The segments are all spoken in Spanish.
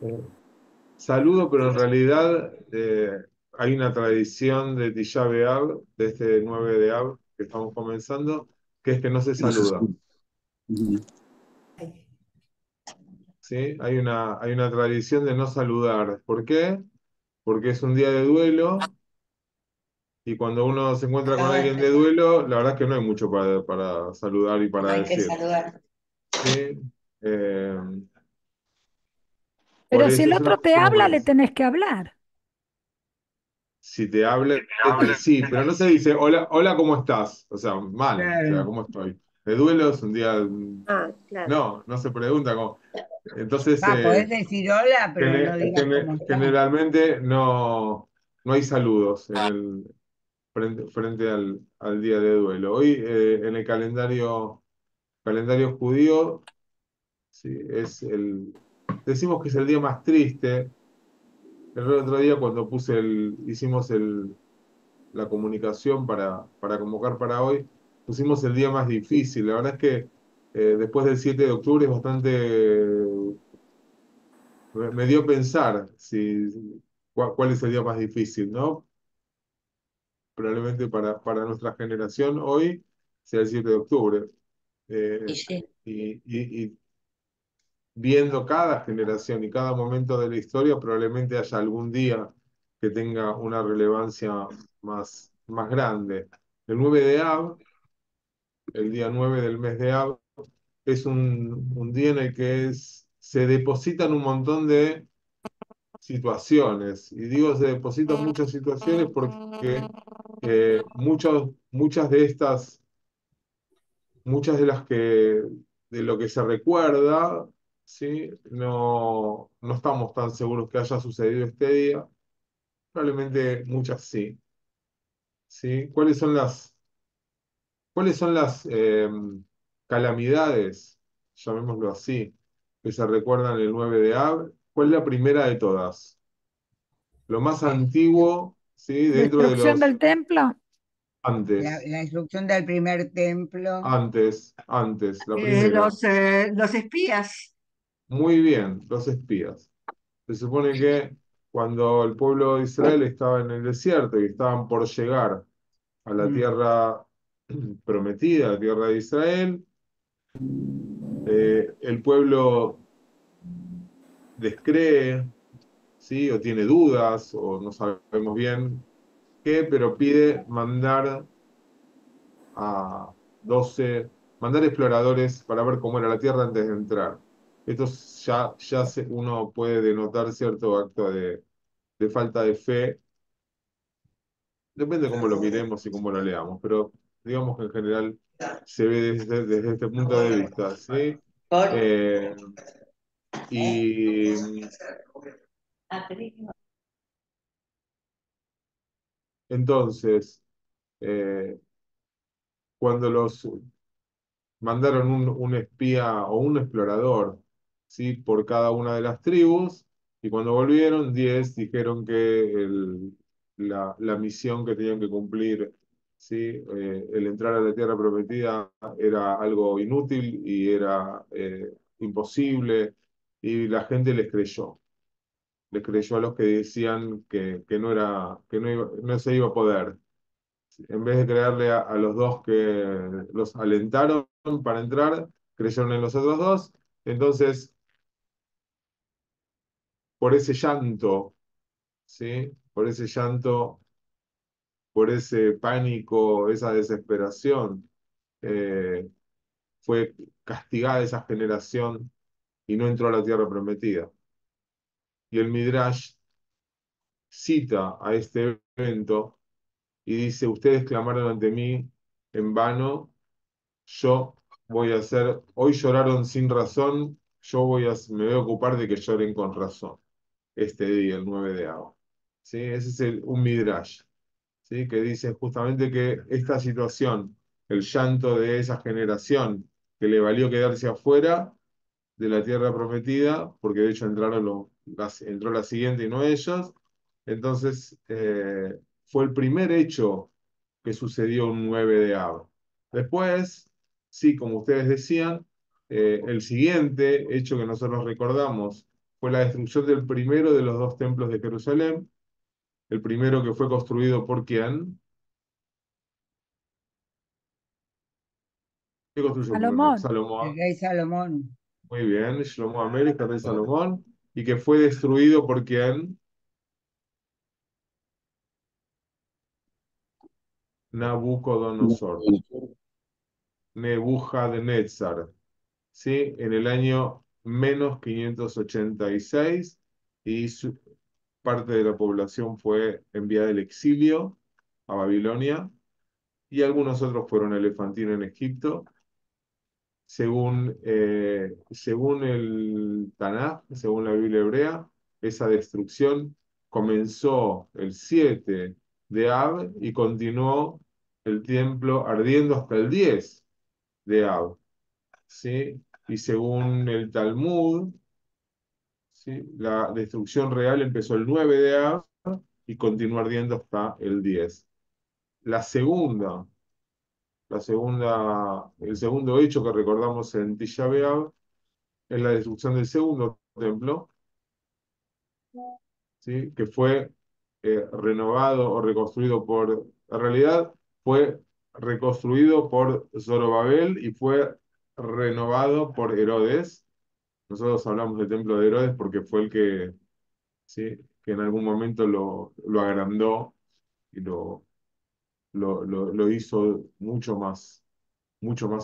Eh, Saludo, pero en realidad hay una tradición de Tisha B'Av, de este 9 de Av que estamos comenzando, que es que no se Que no se saluda. escucha. Ujú. ¿Sí? Hay una tradición de no saludar. ¿Por qué? Porque es un día de duelo y cuando uno se encuentra con alguien de duelo, la verdad es que no hay mucho para saludar y para Hay que decir. saludar. ¿Sí? Eh, por Pero si eso el es otro una te cuestión como habla, que le tenés que hablar. si te habla, sí, pero no se dice, hola, hola, ¿cómo estás? O sea, mal, o sea, Claro. ¿cómo estoy? De duelo es un día, Ah, claro. no se pregunta cómo. Entonces, Podés decir hola, pero no digas cómo estás. generalmente no hay saludos frente al día de duelo. Hoy en el calendario judío, sí, decimos que es el día más triste. El otro día cuando hicimos la comunicación para convocar para hoy, pusimos el día más difícil. La verdad es que después del 7 de octubre es me dio a pensar cuál es el día más difícil, ¿no? Probablemente para nuestra generación hoy sea el 7 de octubre. Y Eh, sí. y viendo cada generación y cada momento de la historia, probablemente haya algún día que tenga una relevancia más grande. El 9 de Av, el día 9 del mes de Av, es un día en el que se depositan un montón de situaciones. Y digo, se depositan muchas situaciones porque muchas de las de lo que se recuerda, ¿sí? No estamos tan seguros que haya sucedido este día. Probablemente muchas sí. ¿Sí? ¿Cuáles son las calamidades, llamémoslo así, que se recuerdan el 9 de Av? ¿Cuál es la primera de todas? Lo más antiguo, ¿sí? Dentro de Destrucción los del templo. antes, La instrucción del primer templo. antes, la primera. Los espías. Muy bien, los espías. Se supone que cuando el pueblo de Israel estaba en el desierto y estaban por llegar a la Mm. tierra prometida, la tierra de Israel, el pueblo descree, ¿sí? O tiene dudas, o no sabemos bien qué, pero pide a 12 mandar exploradores para ver cómo era la tierra antes de entrar. Esto uno puede denotar cierto acto de falta de fe. Depende de cómo lo miremos y cómo lo leamos, pero digamos que en general se ve desde este punto de vista, ¿sí? Eh, y entonces, eh, cuando los mandaron un espía o un explorador, ¿sí? Por cada una de las tribus, y cuando volvieron, 10 dijeron que la misión que tenían que cumplir, ¿sí? El entrar a la tierra prometida era algo inútil y era imposible, y la gente les creyó a los que decían que no era, no se iba a poder. En vez de creerle a los dos que los alentaron para entrar, creyeron en los otros dos. Entonces, por ese llanto, ¿sí? Por ese llanto, por ese pánico, esa desesperación, eh, fue castigada esa generación y no entró a la tierra prometida. Y el Midrash cita a este evento y dice, ustedes clamaron ante mí en vano, yo hoy lloraron sin razón, me voy a ocupar de que lloren con razón este día, el 9 de agosto. ¿Sí? Ese es un midrash, ¿sí? Que dice justamente que esta situación, el llanto de esa generación que le valió quedarse afuera de la tierra prometida, porque de hecho entró la siguiente y no ellos, entonces fue el primer hecho que sucedió un 9 de Av. Después, sí, como ustedes decían, el siguiente hecho que nosotros recordamos fue la destrucción del primero de los dos templos de Jerusalén. El primero que fue construido por ¿quién? ¿Qué construyó primero? Salomón. El Salomón. rey Salomón. Muy bien, Shlomo Amelech, el rey Salomón. Y que fue destruido por ¿quién? Nabucodonosor. Nebuchadnezzar. ¿Sí? En el año menos 586 y parte de la población fue enviada al exilio a Babilonia y algunos otros fueron a Elefantino en Egipto. Según el Tanaj, según la Biblia hebrea, esa destrucción comenzó el 7 de Ab y continuó el templo ardiendo hasta el 10 de Ab. ¿Sí? Y según el Talmud, ¿sí? La destrucción real empezó el 9 de Av y continuó ardiendo hasta el 10. La segunda, el segundo hecho que recordamos en Tisha B'Av es la destrucción del segundo templo, ¿sí? Que fue renovado o reconstruido en realidad fue reconstruido por Zorobabel y fue renovado por Herodes. Nosotros hablamos del templo de Herodes porque fue el que, ¿sí? Que en algún momento lo agrandó y lo hizo mucho más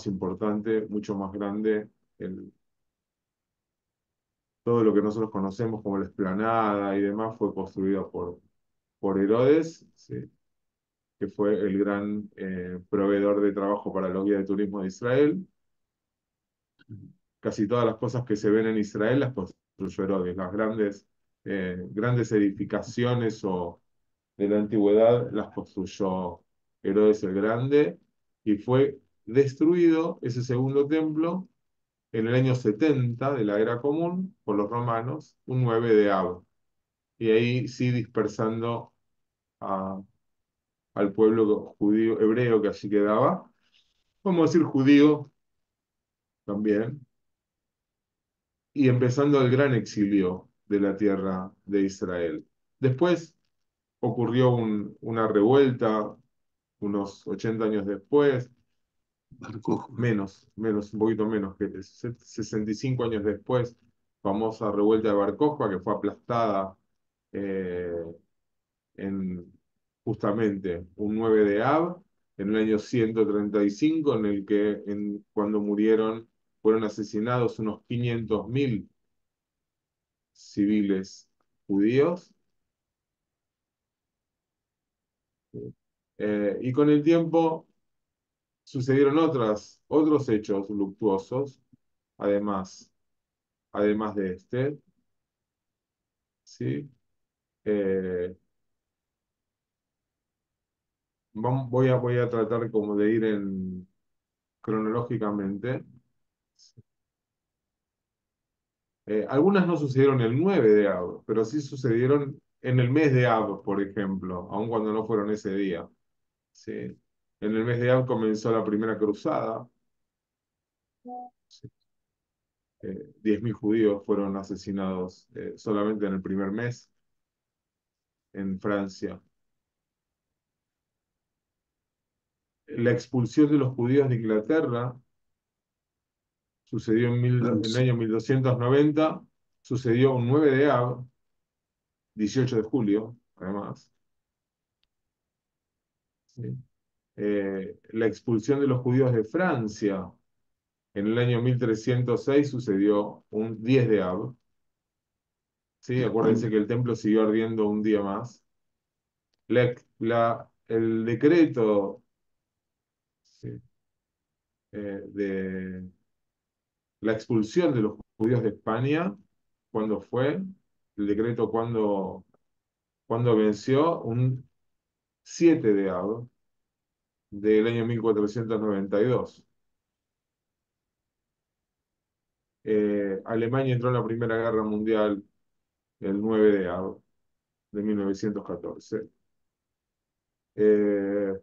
importante, mucho más grande. Todo lo que nosotros conocemos como la explanada y demás fue construido por Herodes, ¿sí? Que fue el gran proveedor de trabajo para los guías de turismo de Israel. Casi todas las cosas que se ven en Israel las construyó Herodes. Las grandes edificaciones de la antigüedad las construyó Herodes el Grande y fue destruido ese segundo templo en el año 70 de la era común por los romanos, un 9 de Ab. Y ahí sí dispersando a- al pueblo judío, hebreo que allí quedaba. Vamos a decir judío también. Y empezando el gran exilio de la tierra de Israel. Después ocurrió una revuelta unos 80 años después, un poquito menos, que 65 años después, famosa revuelta de Bar Kokhba, que fue aplastada eh, en justamente un 9 de Ab, en el año 135, en el que cuando murieron, fueron asesinados unos 500.000 civiles judíos. Y con el tiempo sucedieron otros hechos luctuosos, además, además de este, ¿sí? Eh, voy a tratar como de ir cronológicamente. Algunas no sucedieron el 9 de Ab, pero sí sucedieron en el mes de Ab, por ejemplo, aun cuando no fueron ese día. ¿Sí? En el mes de Ab comenzó la primera cruzada. ¿Sí? 10.000 judíos fueron asesinados solamente en el primer mes en Francia. La expulsión de los judíos de Inglaterra sucedió en el año 1290, sucedió un 9 de Ab, 18 de julio, además. ¿Sí? La expulsión de los judíos de Francia en el año 1306 sucedió un 10 de Ab. ¿Sí? Acuérdense que el templo siguió ardiendo un día más. El decreto, ¿sí? De la expulsión de los judíos de España, ¿cuándo fue? El decreto cuando venció un 7 de Ab del año 1492. Alemania entró en la Primera Guerra Mundial el 9 de Ab de 1914. Eh,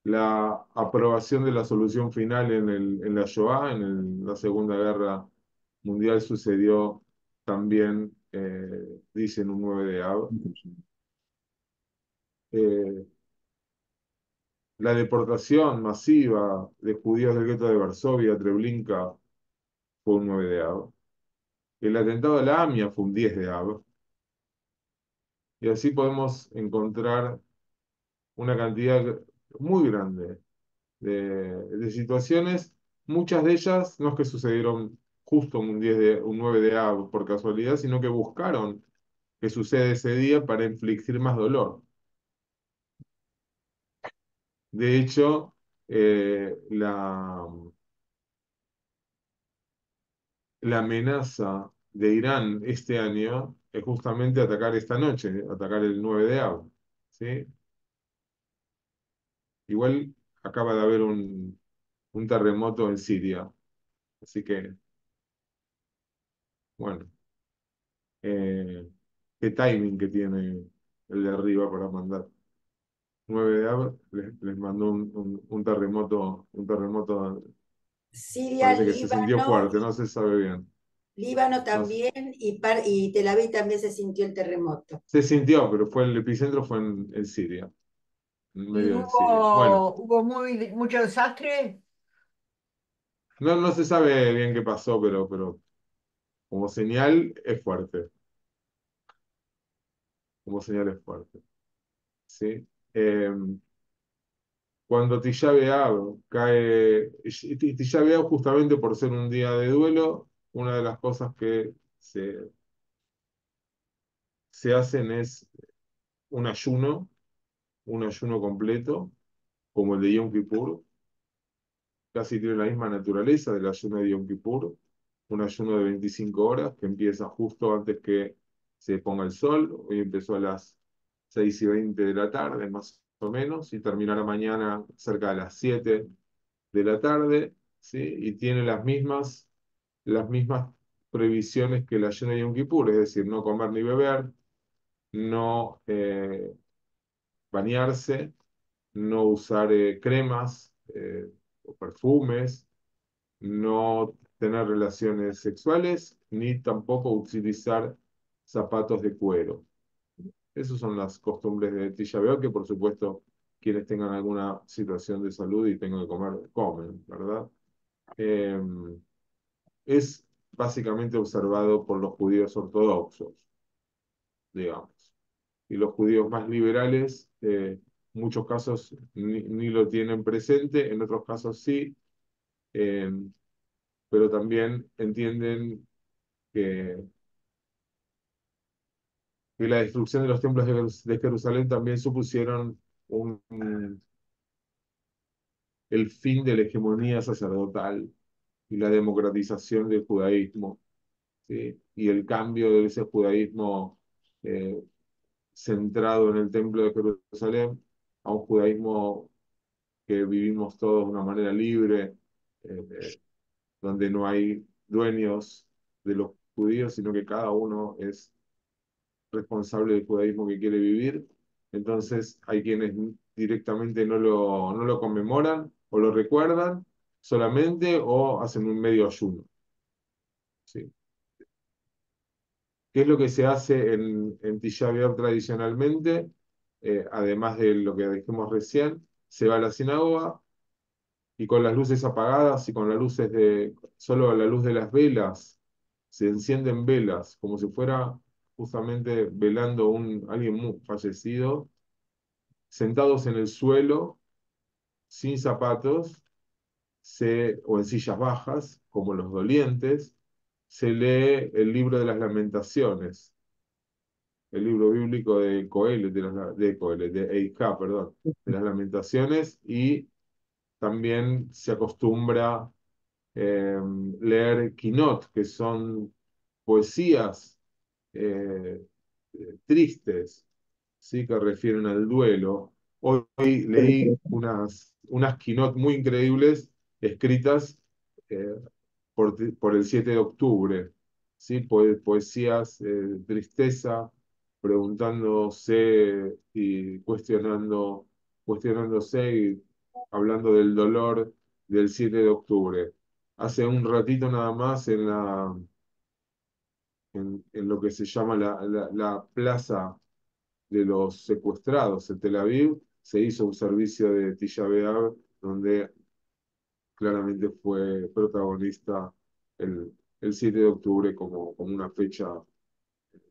la aprobación de la solución final en la Shoah, la Segunda Guerra Mundial, sucedió también dicen un 9 de Av. Eh, la deportación masiva de judíos del gueto de Varsovia a Treblinka fue un 9 de Av. El atentado a la AMIA fue un 10 de Av. Y así podemos encontrar una cantidad muy grande de situaciones, muchas de ellas no es que sucedieron justo un 9 de Av por casualidad, sino que buscaron que suceda ese día para infligir más dolor. De hecho, la amenaza de Irán este año es justamente atacar esta noche, atacar el 9 de Av, ¿sí? Igual acaba de haber un terremoto en Siria, así que, bueno, eh, qué timing que tiene el de arriba para mandar. 9 de Av les mandó un terremoto, Siria, parece que se sintió Líbano, fuerte, no se sabe bien. Líbano No sé. también y Tel Aviv también se sintió el terremoto. Se sintió, pero el epicentro fue en Siria, en ¿Y medio de Siria. Bueno, hubo mucho desastre? no se sabe bien qué pasó, pero como señal es fuerte. Como señal es fuerte. ¿Sí? Eh, Cuando Tisha B'Av cae, Tisha B'Av justamente por ser un día de duelo, una de las cosas que se hacen es un ayuno completo, como el de Yom Kippur, casi tiene la misma naturaleza del ayuno de Yom Kippur, un ayuno de 25 horas que empieza justo antes que se ponga el sol. Hoy empezó a las 6:20 de la tarde, más o menos, y terminará mañana cerca de las 7 de la tarde, ¿sí? Y tiene las mismas prohibiciones que el ayuno de Yom Kippur, es decir, no comer ni beber, no bañarse, no usar cremas o perfumes, no tener relaciones sexuales, ni tampoco utilizar zapatos de cuero. Esas son las costumbres de Tisha B'Av, que por supuesto quienes tengan alguna situación de salud y tengan que comer, comen, ¿verdad? Eh, es básicamente observado por los judíos ortodoxos, digamos. Y los judíos más liberales, en muchos casos ni lo tienen presente, en otros casos sí, eh, pero también entienden que, que la destrucción de los templos de Jerusalén también supusieron el fin de la hegemonía sacerdotal y la democratización del judaísmo, ¿sí? Y el cambio de ese judaísmo eh, centrado en el templo de Jerusalén a un judaísmo que vivimos todos de una manera libre, donde no hay dueños de los judíos, sino que cada uno es responsable del judaísmo que quiere vivir. Entonces hay quienes directamente no lo conmemoran o lo recuerdan solamente o hacen un medio ayuno. ¿Sí? ¿Qué es lo que se hace en Tisha B'Av tradicionalmente? Además de lo que dijimos recién, se va a la sinagoga y con las luces apagadas y con solo la luz de las velas, se encienden velas, como si fuera justamente velando alguien fallecido, sentados en el suelo, sin zapatos, o en sillas bajas, como los dolientes, se lee el libro de las lamentaciones, el libro bíblico de Coelet, de Eijá, perdón, de las lamentaciones, y también se acostumbra eh, leer Quinot, que son poesías eh, tristes, ¿sí? Que refieren al duelo. Hoy leí unas Quinot muy increíbles escritas eh, por el 7 de octubre, ¿sí? Poesías de tristeza, preguntándose y cuestionándose y hablando del dolor del 7 de octubre. Hace un ratito nada más en lo que se llama la plaza de los secuestrados en Tel Aviv, se hizo un servicio de Tisha B'Av, donde claramente fue protagonista el, el 7 de octubre como una fecha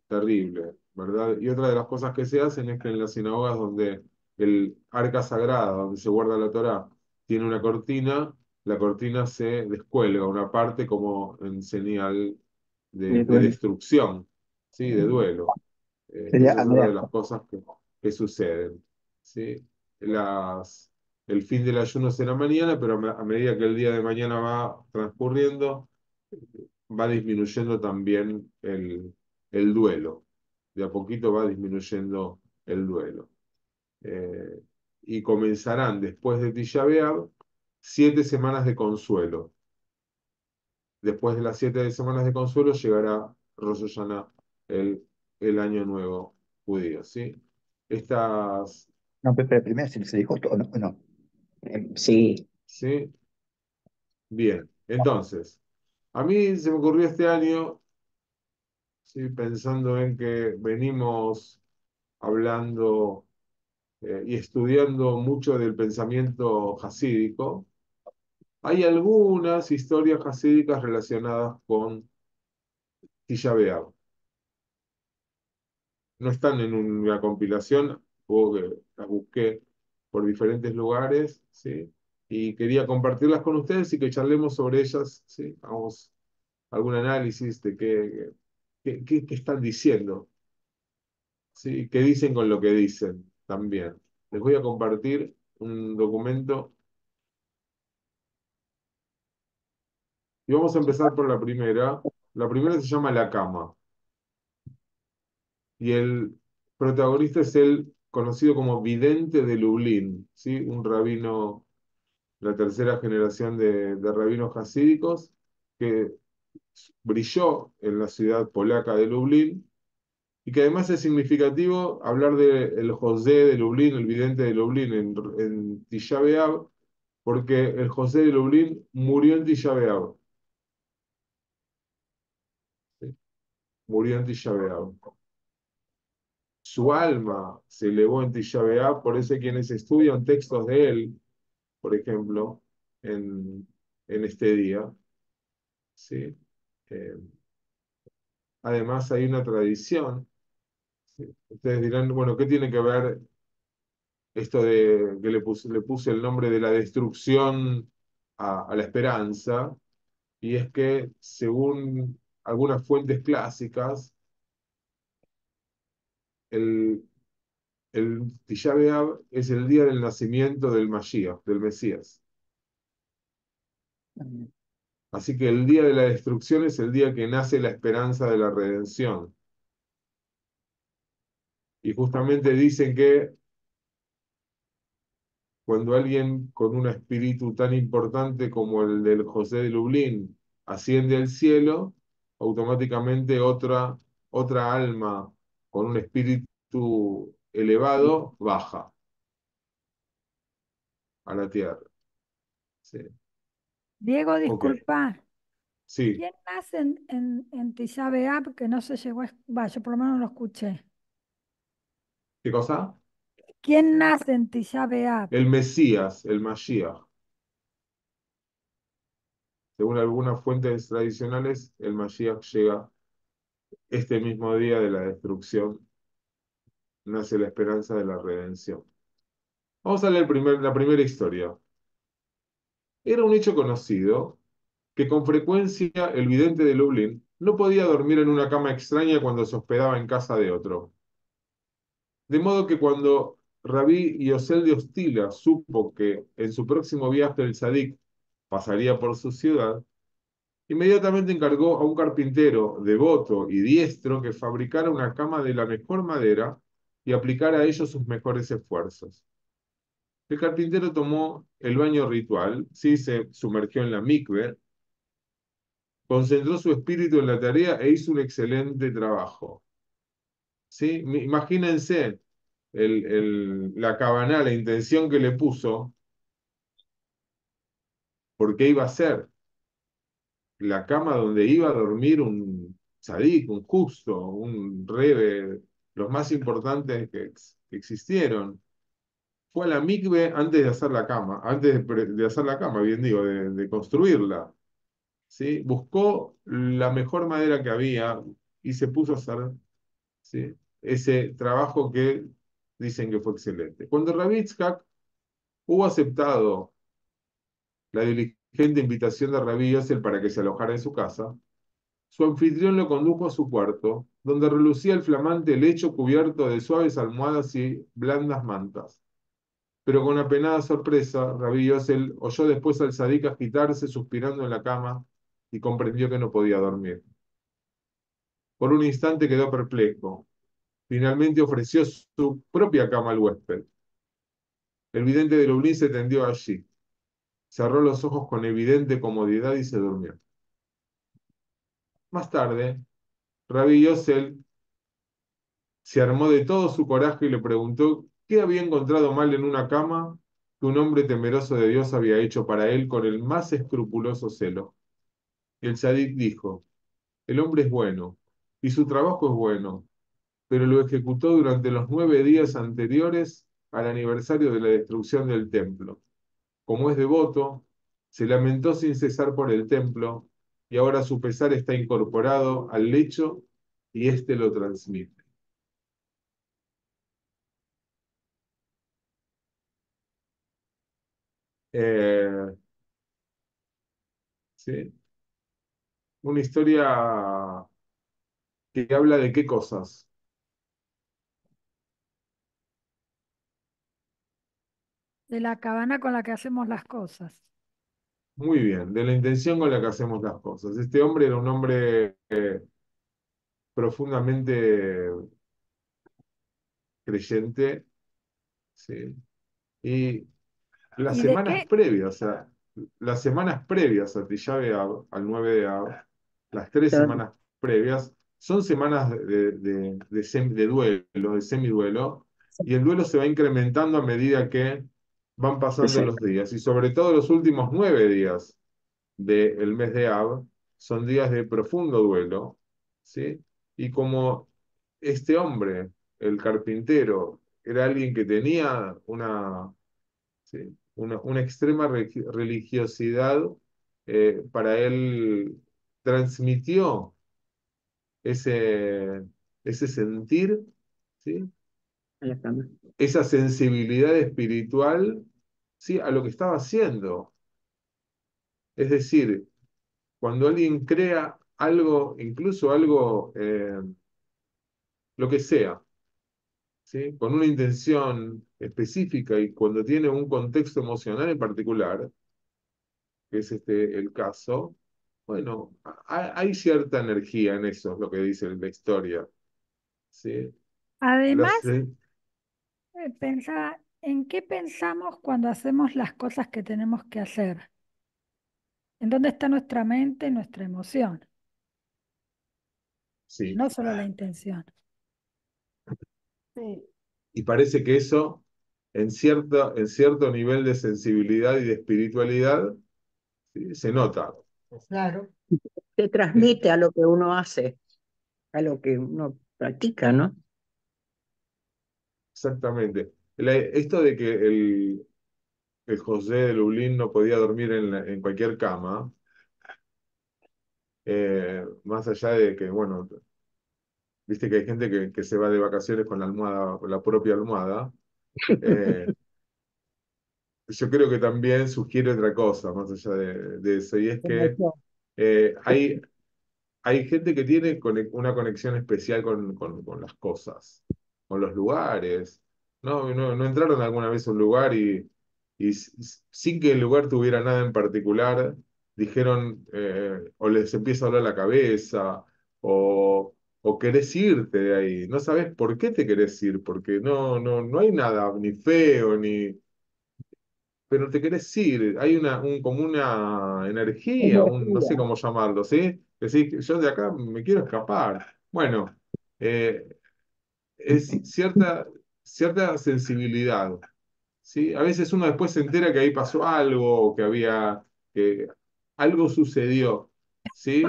terrible, ¿verdad? Y otra de las cosas que se hacen es que en las sinagogas donde el arca sagrada, donde se guarda la Torá, tiene una cortina, la cortina se descuelga una parte como en señal Y de duele. destrucción, ¿sí? De duelo. Sería Esa es otra Andrea. de las cosas que suceden, ¿sí? El fin del ayuno será mañana, pero a medida que el día de mañana va transcurriendo, va disminuyendo también el duelo. De a poquito va disminuyendo el duelo. Eh, y comenzarán después de Tisha B'Av 7 semanas de consuelo. Después de las 7 semanas de consuelo llegará Rosh Hashanah, el, el año nuevo judío, ¿sí? Estas, No, pero primero si se dijo todo, ¿no? No. Sí. ¿sí? Bien, entonces, a mí se me ocurrió este año, ¿sí? Pensando en que venimos hablando y estudiando mucho del pensamiento jasídico. Hay algunas historias jasídicas relacionadas con Tisha B'Av. No están en una compilación, las busqué por diferentes lugares, ¿sí? Y quería compartirlas con ustedes y que charlemos sobre ellas, ¿sí? Hagamos algún análisis de qué están diciendo, ¿sí? ¿Qué dicen con lo que dicen también? Les voy a compartir un documento y vamos a empezar por la primera. La primera se llama La Cama y el protagonista es el conocido como Vidente de Lublin, ¿sí? Un rabino, la tercera generación de rabinos hasídicos que brilló en la ciudad polaca de Lublin y que además es significativo hablar del José de Lublin, el vidente de Lublin en Tisha B'Av, porque el José de Lublin murió en Tisha B'Av, ¿sí? Murió en Tisha B'Av. Su alma se elevó en Tisha B'Av, por eso hay quienes estudian textos de él, por ejemplo, en, en este día, ¿sí? Eh, Además hay una tradición, ¿sí? Ustedes dirán, bueno, ¿qué tiene que ver esto de que le puse el nombre de la destrucción a la esperanza? Y es que según algunas fuentes clásicas, el, el Tisha B'Av es el día del nacimiento del Mashiach, del Mesías. Así que el día de la destrucción es el día que nace la esperanza de la redención. Y justamente dicen que cuando alguien con un espíritu tan importante como el del José de Lublin asciende al cielo, automáticamente otra alma con un espíritu elevado baja a la tierra. Sí. Diego, Ok, disculpa, sí. ¿quién nace en Tisha B'Av que no se llegó yo por lo menos no lo escuché? ¿Qué cosa? ¿Quién nace en Tisha B'Av? El Mesías, el Mashiach. Según algunas fuentes tradicionales, el Mashiach llega este mismo día de la destrucción, nace la esperanza de la redención. Vamos a leer la primera historia. Era un hecho conocido que con frecuencia el vidente de Lublin no podía dormir en una cama extraña cuando se hospedaba en casa de otro. De modo que cuando Rabí Yosel de Ostila supo que en su próximo viaje el Sadik pasaría por su ciudad, inmediatamente encargó a un carpintero devoto y diestro que fabricara una cama de la mejor madera y aplicara a ello sus mejores esfuerzos. El carpintero tomó el baño ritual, sí, se sumergió en la mikve, concentró su espíritu en la tarea e hizo un excelente trabajo. ¿Sí? Imagínense la cabana, la intención que le puso, porque iba a ser la cama donde iba a dormir un tzadik, un justo, un rebe, los más importantes que existieron. Fue a la mikve antes de hacer la cama, antes de hacer la cama, bien digo, de construirla. ¿Sí? Buscó la mejor madera que había y se puso a hacer, ¿sí? Ese trabajo que dicen que fue excelente. Cuando Rabbi Yitzhak hubo aceptado la diligente invitación de Rabbi Yosel para que se alojara en su casa, su anfitrión lo condujo a su cuarto, donde relucía el flamante lecho cubierto de suaves almohadas y blandas mantas. Pero con apenada sorpresa, Rabbi Yosel oyó después al tzadik agitarse suspirando en la cama y comprendió que no podía dormir. Por un instante quedó perplejo. Finalmente ofreció su propia cama al huésped. El vidente de Lublin se tendió allí, cerró los ojos con evidente comodidad y se durmió. Más tarde, Rabbi Yosel se armó de todo su coraje y le preguntó qué había encontrado mal en una cama que un hombre temeroso de Dios había hecho para él con el más escrupuloso celo. Y el tzadik dijo, el hombre es bueno, y su trabajo es bueno, pero lo ejecutó durante los 9 días anteriores al aniversario de la destrucción del templo. Como es devoto, se lamentó sin cesar por el templo, y ahora su pesar está incorporado al lecho y éste lo transmite. Eh, ¿Sí? Una historia que habla de qué cosas. De la cabana con la que hacemos las cosas. Muy bien, de la intención con la que hacemos las cosas. Este hombre era un hombre profundamente creyente, ¿sí? Y las ¿Y de semanas qué? previas, o sea, las semanas previas a Tisha B'Av, al 9 de Av, las 3 semanas previas, son semanas de duelo, de semiduelo, y el duelo se va incrementando a medida que van pasando los días, y sobre todo los últimos 9 días del mes de Av son días de profundo duelo, ¿sí? Y como este hombre, el carpintero, era alguien que tenía ¿sí? Una extrema religiosidad, para él transmitió ese, ese sentir, ¿sí? Esa sensibilidad espiritual, ¿sí? A lo que estaba haciendo. Es decir, cuando alguien crea algo, incluso algo, lo que sea, ¿sí? Con una intención específica y cuando tiene un contexto emocional en particular, que es el caso, bueno, hay cierta energía en eso, es lo que dice la historia. ¿Sí? Además, Las, pensaba, ¿en qué pensamos cuando hacemos las cosas que tenemos que hacer? ¿En dónde está nuestra mente y nuestra emoción? sí, No solo la intención. Sí. y parece que eso, en cierto nivel de sensibilidad y de espiritualidad, ¿sí? Se nota. Claro. Se ¿Sí? transmite a lo que uno hace, a lo que uno practica, ¿no? Exactamente. Esto de que el José de Lublin no podía dormir en cualquier cama, más allá de que, bueno, viste que hay gente que se va de vacaciones con la almohada, con la propia almohada. eh, yo creo que también sugiere otra cosa, más allá de eso, y es que Emoción. hay gente que tiene una conexión especial con las cosas, con los lugares. ¿No entraron alguna vez a un lugar y sin que el lugar tuviera nada en particular, dijeron, o les empieza a hablar la cabeza, o querés irte de ahí? No sabes por qué te querés ir, porque no hay nada ni feo, pero te querés ir, hay como una energía, no sé Energía. cómo llamarlo, ¿sí? Decís, yo de acá me quiero escapar. Bueno, eh, es cierta sensibilidad, ¿sí? A veces uno después se entera que ahí pasó algo, o que algo sucedió, ¿sí?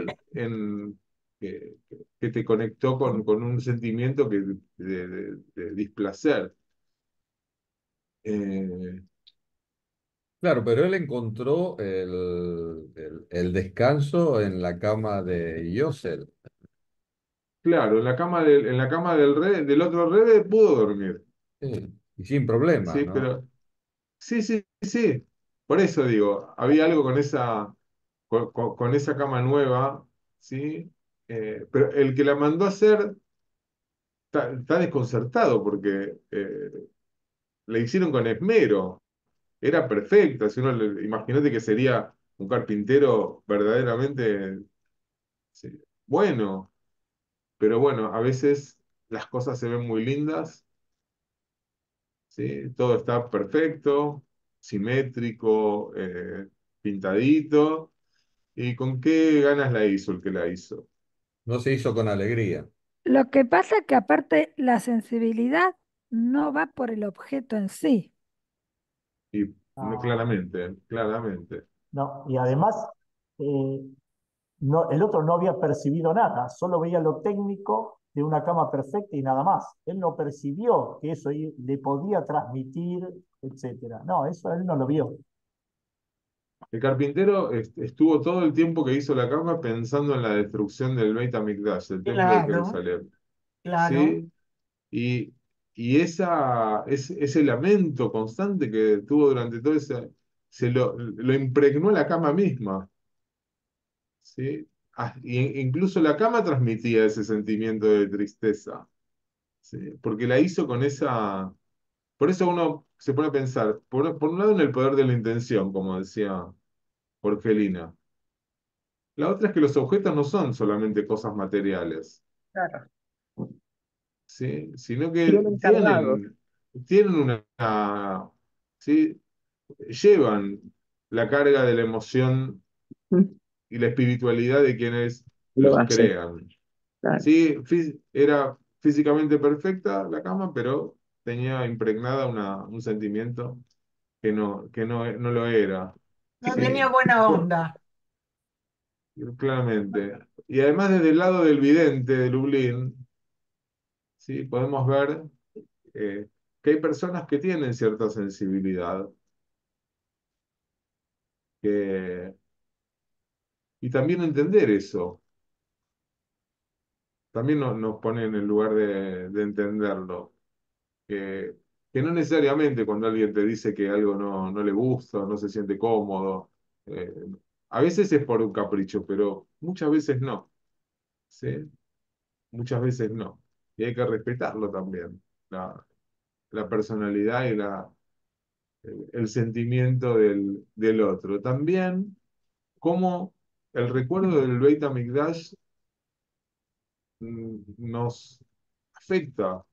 que te conectó con un sentimiento de displacer. Eh, Claro, pero él encontró el descanso en la cama de Yosel. claro, en la cama del otro rebe pudo dormir, Sí, y sin problemas, ¿sí? ¿no? Pero sí, sí, sí. Por eso digo, había algo con esa cama nueva, ¿sí? Pero el que la mandó a hacer está desconcertado porque la hicieron con esmero. Era perfecta. Si uno imagínate que sería un carpintero verdaderamente, sí, bueno. Pero bueno, a veces las cosas se ven muy lindas, ¿sí? Todo está perfecto, simétrico, pintadito. ¿Y con qué ganas la hizo el que la hizo? No se hizo con alegría. Lo que pasa es que aparte la sensibilidad no va por el objeto en sí. Y No, claramente, claramente. no. Y además, eh, no, el otro no había percibido nada, solo veía lo técnico de una cama perfecta y nada más. Él no percibió que eso le podía transmitir, etcétera. No, eso él no lo vio. El carpintero estuvo todo el tiempo que hizo la cama pensando en la destrucción del Beit HaMikdash, del templo de Claro, Jerusalén. claro. ¿Sí? Y, ese lamento constante que tuvo durante todo ese, lo impregnó la cama misma. ¿Sí? Incluso la cama transmitía ese sentimiento de tristeza. ¿Sí? Porque la hizo con esa. Por eso uno se pone a pensar, por un lado en el poder de la intención, como decía Jorgelina. La otra es que los objetos no son solamente cosas materiales, Claro. ¿sí? Sino que Vienen cargados. tienen ¿sí? Llevan la carga de la emoción y la espiritualidad de quienes Lo los hace, crean. claro. Sí, era físicamente perfecta la cama, pero tenía impregnada un sentimiento no lo era. No tenía Sí, buena onda. claramente. Y además desde el lado del vidente de Lublin, sí, podemos ver eh, que hay personas que tienen cierta sensibilidad que- y también entender eso. También nos pone en el lugar de entenderlo. Que, que no necesariamente cuando alguien te dice que algo no le gusta, no se siente cómodo, eh, a veces es por un capricho, pero muchas veces no, ¿sí? Muchas veces no. Y hay que respetarlo también, la personalidad y el sentimiento del otro. También como el recuerdo del Beit HaMikdash nos afecta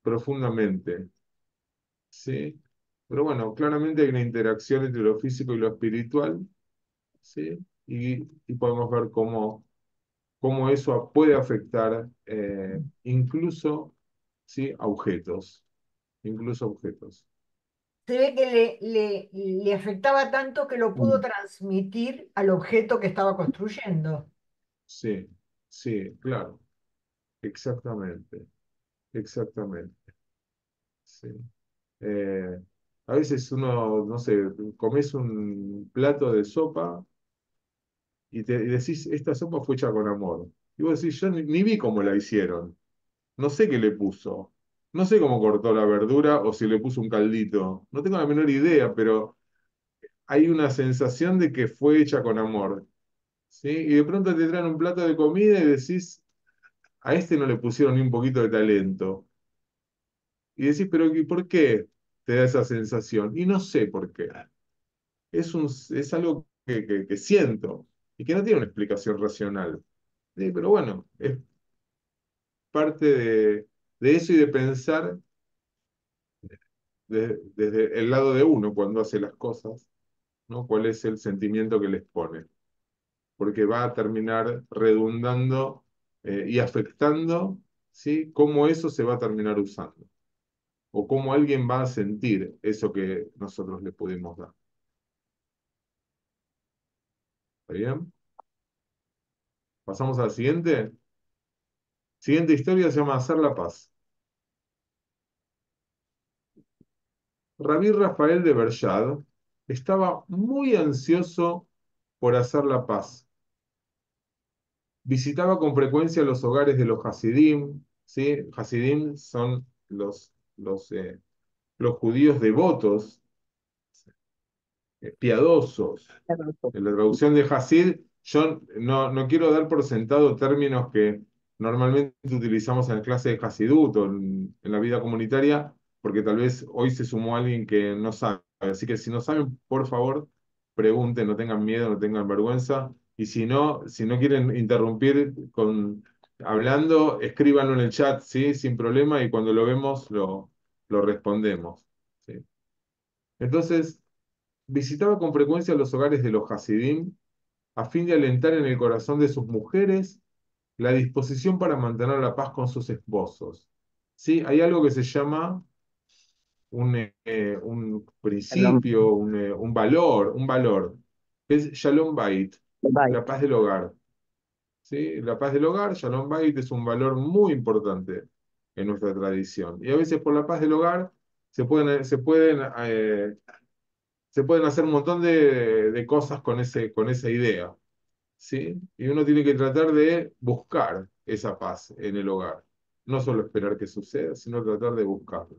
profundamente, ¿sí? Pero bueno, claramente hay una interacción entre lo físico y lo espiritual, ¿sí? Y podemos ver cómo eso puede afectar incluso, ¿sí? A objetos, incluso objetos. Se ve que le afectaba tanto que lo pudo transmitir al objeto que estaba construyendo. Sí, sí, claro, exactamente, exactamente, sí. Eh, a veces uno, no sé, comes un plato de sopa y decís, esta sopa fue hecha con amor. Y vos decís, yo ni vi cómo la hicieron, no sé qué le puso, no sé cómo cortó la verdura o si le puso un caldito, no tengo la menor idea, pero hay una sensación de que fue hecha con amor, ¿sí? Y de pronto te traen un plato de comida y decís, a este no le pusieron ni un poquito de talento. Y decís, pero ¿y por qué te da esa sensación? Y no sé por qué. Es algo que siento y que no tiene una explicación racional. Sí, pero bueno, es parte de eso y de pensar desde el lado de uno cuando hace las cosas, ¿no? ¿Cuál es el sentimiento que les pone? Porque va a terminar redundando y afectando, ¿sí? Cómo eso se va a terminar usando o cómo alguien va a sentir eso que nosotros le pudimos dar. ¿Está bien? Pasamos a la siguiente. Siguiente historia se llama Hacer la paz. Rabí Rafael de Bershad estaba muy ansioso por hacer la paz. Visitaba con frecuencia los hogares de los Hasidim, ¿sí? Hasidim son los judíos devotos, piadosos. En la traducción de Hasid, yo no quiero dar por sentado términos que normalmente utilizamos en clase de Hasidut o en la vida comunitaria, porque tal vez hoy se sumó alguien que no sabe. Así que si no saben, por favor, pregunten, no tengan miedo, no tengan vergüenza. Y si no quieren interrumpir hablando, escríbanlo en el chat, ¿sí? Sin problema, y cuando lo vemos lo respondemos. ¿Sí? Entonces, visitaba con frecuencia los hogares de los Hasidim a fin de alentar en el corazón de sus mujeres la disposición para mantener la paz con sus esposos. ¿Sí? Hay algo que se llama un Shalom. principio, un valor, que es Shalom Bait, Bye. la paz del hogar. ¿Sí? La paz del hogar, Shalom Bait, es un valor muy importante en nuestra tradición. Y a veces por la paz del hogar se pueden hacer un montón de cosas con esa idea. ¿Sí? Y uno tiene que tratar de buscar esa paz en el hogar. No solo esperar que suceda, sino tratar de buscarla.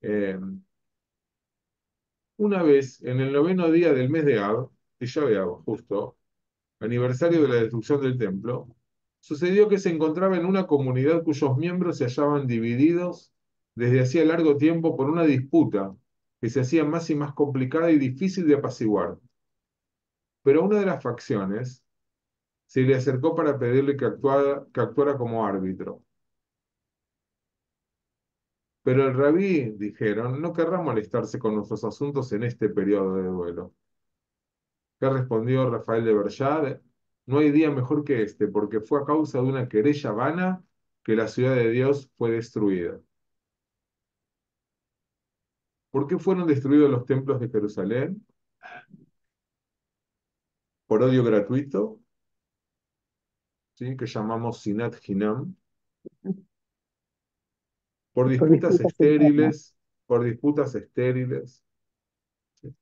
Eh, una vez, en el noveno día del mes de Av, que ya veamos justo, aniversario de la destrucción del templo, sucedió que se encontraba en una comunidad cuyos miembros se hallaban divididos desde hacía largo tiempo por una disputa que se hacía más y más complicada y difícil de apaciguar. Pero a una de las facciones se le acercó para pedirle que actuara como árbitro. Pero el rabí, dijeron, no querrá molestarse con nuestros asuntos en este periodo de duelo. ¿Qué respondió Rafael de Bershad? No hay día mejor que este, porque fue a causa de una querella vana que la ciudad de Dios fue destruida. ¿Por qué fueron destruidos los templos de Jerusalén? Por odio gratuito, ¿sí? Que llamamos Sinat Hinam, por Por disputas disputas internas. estériles, por disputas estériles. ¿Sí?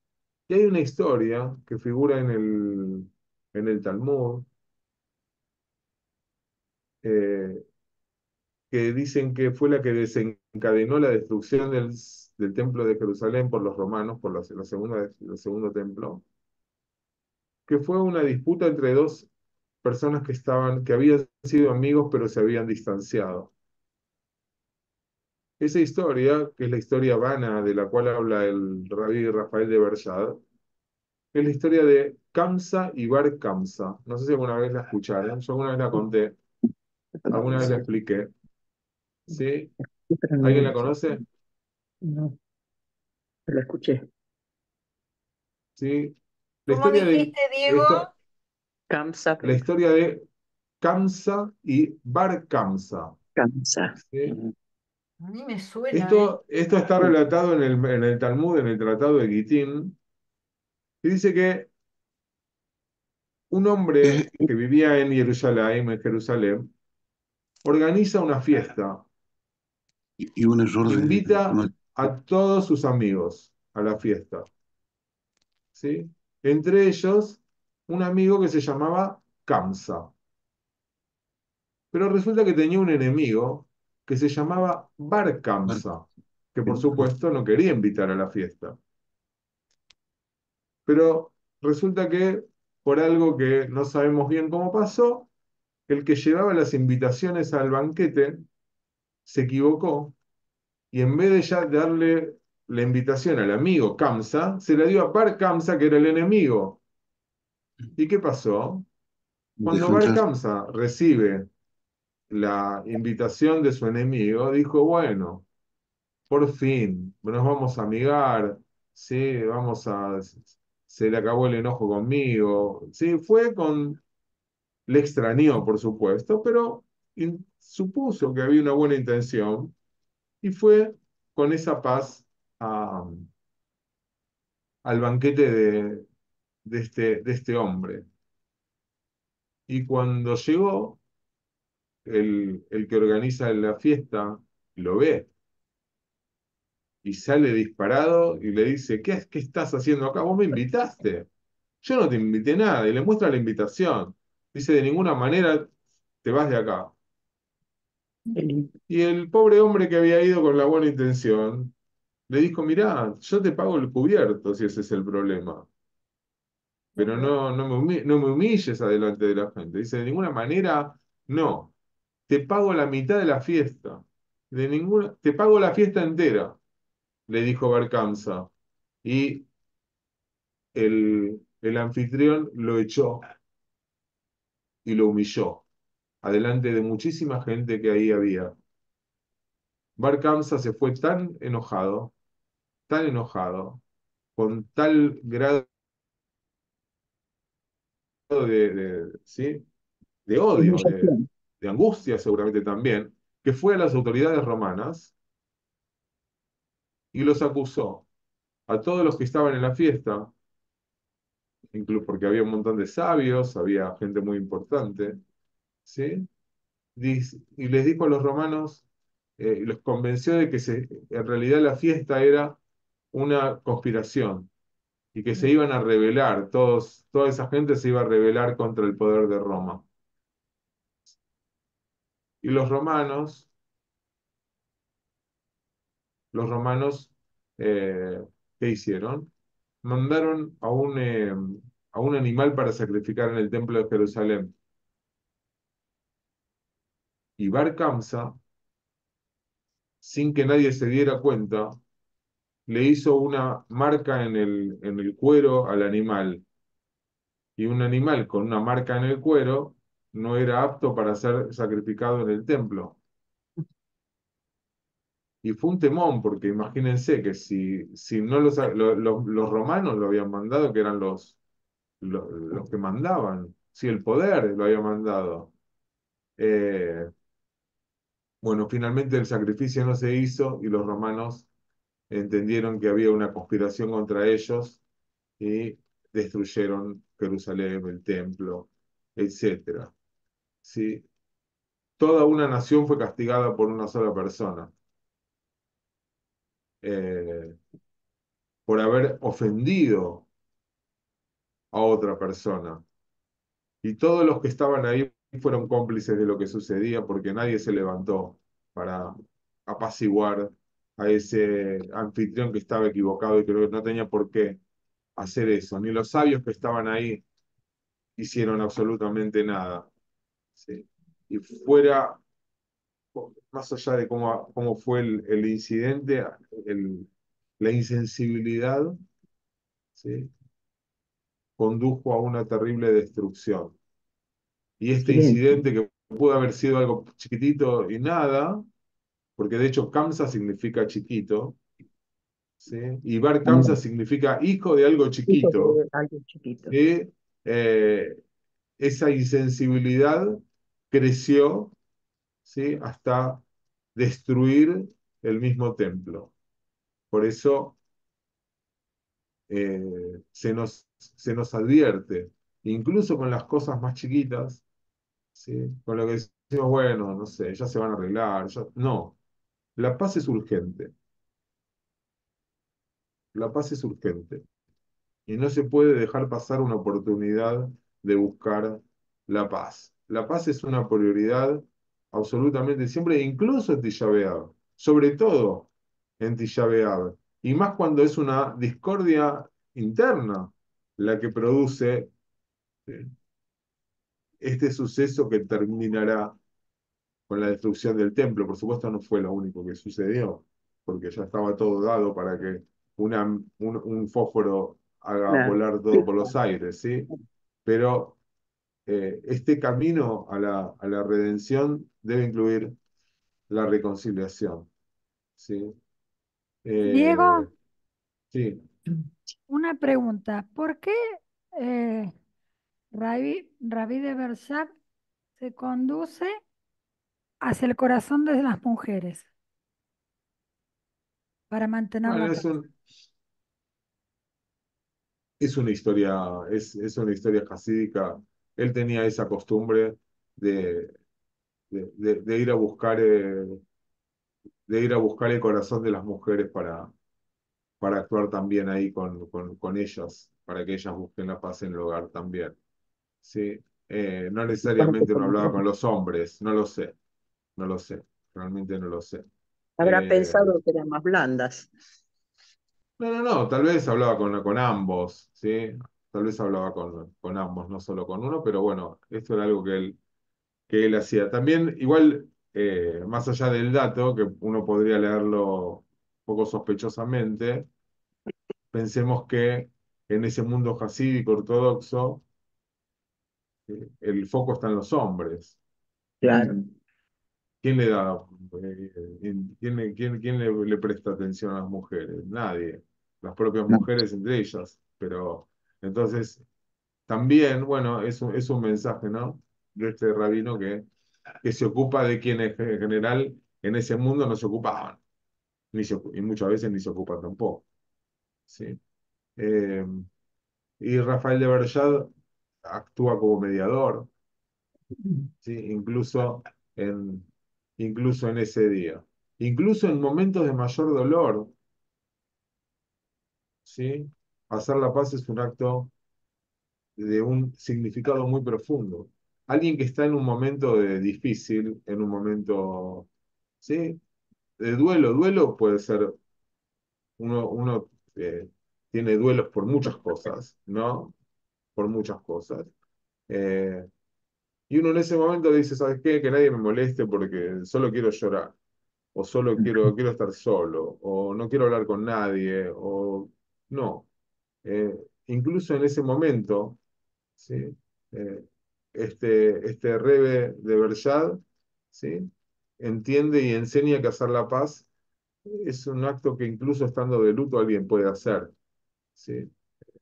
Y hay una historia que figura en el Talmud, eh, que dicen que fue la que desencadenó la destrucción del templo de Jerusalén por los romanos, por el segundo templo, que fue una disputa entre dos personas que habían sido amigos pero se habían distanciado. Esa historia, que es la historia vana de la cual habla el rabí Rafael de Bershad, es la historia de Kamsa y Bar Kamsa. No sé si alguna vez la escucharon, yo alguna vez la conté, alguna vez la expliqué. ¿Sí? Sí, pero ¿Alguien no, la conoce? no, lo escuché. ¿Sí? La ¿Cómo historia de dijiste, Diego? esta, Kamsa, la historia de Kamsa y Bar Kamsa. Kamsa. ¿Sí? A mí me suena, ¿eh? Esto está relatado en el Talmud, en el Tratado de Gitín, que dice que un hombre que vivía en Jerusalén, organiza una fiesta, Y un error invita no, a todos sus amigos a la fiesta, ¿sí? Entre ellos, un amigo que se llamaba Kamsa. Pero resulta que tenía un enemigo que se llamaba Bar Kamsa, que por supuesto no quería invitar a la fiesta. Pero resulta que por algo que no sabemos bien cómo pasó, el que llevaba las invitaciones al banquete se equivocó y en vez de ya darle la invitación al amigo Kamsa, se la dio a Bar Kamsa, que era el enemigo. ¿Y qué pasó? Cuando dejó Bar entrar. Kamsa recibe la invitación de su enemigo, dijo, bueno, por fin, nos vamos a amigar, sí, se le acabó el enojo conmigo. Sí, le extrañó, por supuesto, pero supuso que había una buena intención y fue con esa paz al banquete de este hombre. Y cuando llegó, el que organiza la fiesta lo ve y sale disparado y le dice, ¿qué estás haciendo acá? Vos me invitaste. Yo no te invité nada. Y le muestra la invitación. Dice, de ninguna manera te vas de acá. El- Y el pobre hombre que había ido con la buena intención, le dijo, mirá, yo te pago el cubierto si ese es el problema. Pero no me humilles adelante de la gente. Dice, de ninguna manera, no. Te pago la mitad de la fiesta. Te pago la fiesta entera, le dijo Barcanza. Y el anfitrión lo echó y lo humilló, adelante de muchísima gente que ahí había. Barcanza se fue tan enojado, con tal grado ¿sí? de odio, Humillación. de angustia seguramente también, que fue a las autoridades romanas y los acusó a todos los que estaban en la fiesta, incluso porque había un montón de sabios, había gente muy importante, ¿sí? Y les dijo a los romanos, los convenció de que en realidad la fiesta era una conspiración y que se iban a rebelar, toda esa gente se iba a rebelar contra el poder de Roma. Y los romanos, ¿qué hicieron? Mandaron a un animal para sacrificar en el templo de Jerusalén. Y Bar Kamsa, sin que nadie se diera cuenta, le hizo una marca en el cuero al animal. Y un animal con una marca en el cuero no era apto para ser sacrificado en el templo. Y fue un temón, porque imagínense que si no los romanos lo habían mandado, que eran los que mandaban, si el poder lo había mandado. Eh, bueno, finalmente el sacrificio no se hizo y los romanos entendieron que había una conspiración contra ellos y destruyeron Jerusalén, el templo, etcétera. ¿Sí? Toda una nación fue castigada por una sola persona, eh, por haber ofendido a otra persona. Y todos los que estaban ahí fueron cómplices de lo que sucedía porque nadie se levantó para apaciguar a ese anfitrión que estaba equivocado y creo que no tenía por qué hacer eso. Ni los sabios que estaban ahí hicieron absolutamente nada. ¿Sí? Y fuera, más allá de cómo fue el incidente, el- la insensibilidad, ¿sí? Condujo a una terrible destrucción. Y este Silencio. incidente que pudo haber sido algo chiquitito y nada, porque de hecho Kamsa significa chiquito, ¿sí? Y Bar Kamsa Ah, significa hijo de algo hijo chiquito, de algo chiquito. ¿sí? Eh, esa insensibilidad creció, ¿sí? Hasta destruir el mismo templo. Por eso se nos advierte, incluso con las cosas más chiquitas, ¿sí? Con lo que decimos, bueno, no sé, ya se van a arreglar. No, la paz es urgente. La paz es urgente. Y no se puede dejar pasar una oportunidad de buscar la paz. La paz es una prioridad absolutamente siempre, incluso en Tisha B'Av, sobre todo en Tisha B'Av. Y más cuando es una discordia interna la que produce eh, este suceso que terminará con la destrucción del templo. Por supuesto, no fue lo único que sucedió, porque ya estaba todo dado para que un fósforo haga Claro. volar todo por los aires, ¿sí? Pero este camino a la redención debe incluir la reconciliación, ¿sí? Eh, Diego, sí, una pregunta. ¿Por qué eh, Rabí de Bersab se conduce hacia el corazón de las mujeres para mantener la bueno, paz? es una historia, es una historia jasídica él tenía esa costumbre de, de ir a buscar, de ir a buscar el corazón de las mujeres para actuar también ahí con ellas, para que ellas busquen la paz en el hogar también. ¿Sí? No Supone que necesariamente no hablaba con los hombres, no lo sé, no lo sé, realmente no lo sé. habrá Eh, pensado que eran más blandas. no, tal vez hablaba con ambos, ¿sí? Tal vez hablaba con ambos, no solo con uno, pero bueno, esto era algo que él hacía. También, igual, más allá del dato, que uno podría leerlo un poco sospechosamente, pensemos que en ese mundo jasídico ortodoxo, el foco está en los hombres. Claro. ¿Quién le da, quién le presta atención a las mujeres? Nadie. Las propias No, mujeres entre ellas. Pero entonces, también, bueno, es un mensaje, ¿no? De este rabino que se ocupa de quienes en general en ese mundo no se ocupaban, y muchas veces ni se ocupan tampoco. ¿Sí? Eh, y Rafael de Verjade actúa como mediador, ¿sí? En, incluso en ese día. Incluso en momentos de mayor dolor, ¿sí? Hacer la paz es un acto de un significado muy profundo. Alguien que está en un momento de difícil, en un momento, ¿sí? De duelo. Duelo puede ser, uno tiene duelos por muchas cosas, ¿no? Por muchas cosas. Eh, y uno en ese momento dice, ¿sabes qué? Que nadie me moleste porque solo quiero llorar, o solo quiero estar solo, o no quiero hablar con nadie, o no. Eh, Incluso en ese momento, ¿sí? Eh, este Rebe de Berjad, ¿sí? Entiende y enseña que hacer la paz es un acto que incluso estando de luto alguien puede hacer, ¿sí?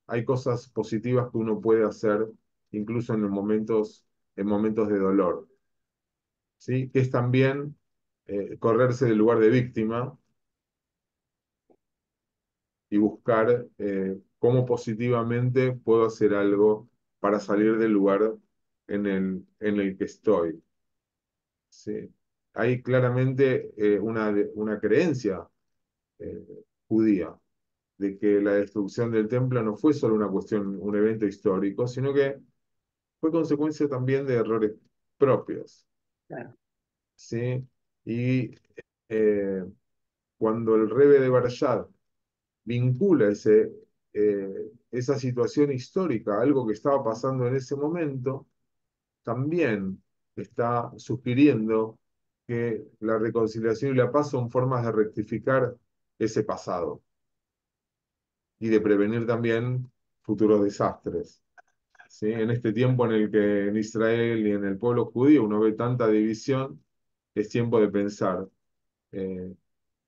Hay cosas positivas que uno puede hacer incluso en momentos de dolor, ¿sí? Que es también correrse del lugar de víctima y buscar cómo positivamente puedo hacer algo para salir del lugar en el que estoy. ¿Sí? Hay claramente una creencia eh, judía de que la destrucción del templo no fue solo una cuestión, un evento histórico, sino que fue consecuencia también de errores propios. Claro. ¿Sí? Y eh, cuando el Rebbe de Barayat vincula esa situación histórica a algo que estaba pasando en ese momento, también está sugiriendo que la reconciliación y la paz son formas de rectificar ese pasado y de prevenir también futuros desastres. ¿Sí? En este tiempo en el que en Israel y en el pueblo judío uno ve tanta división, es tiempo de pensar eh,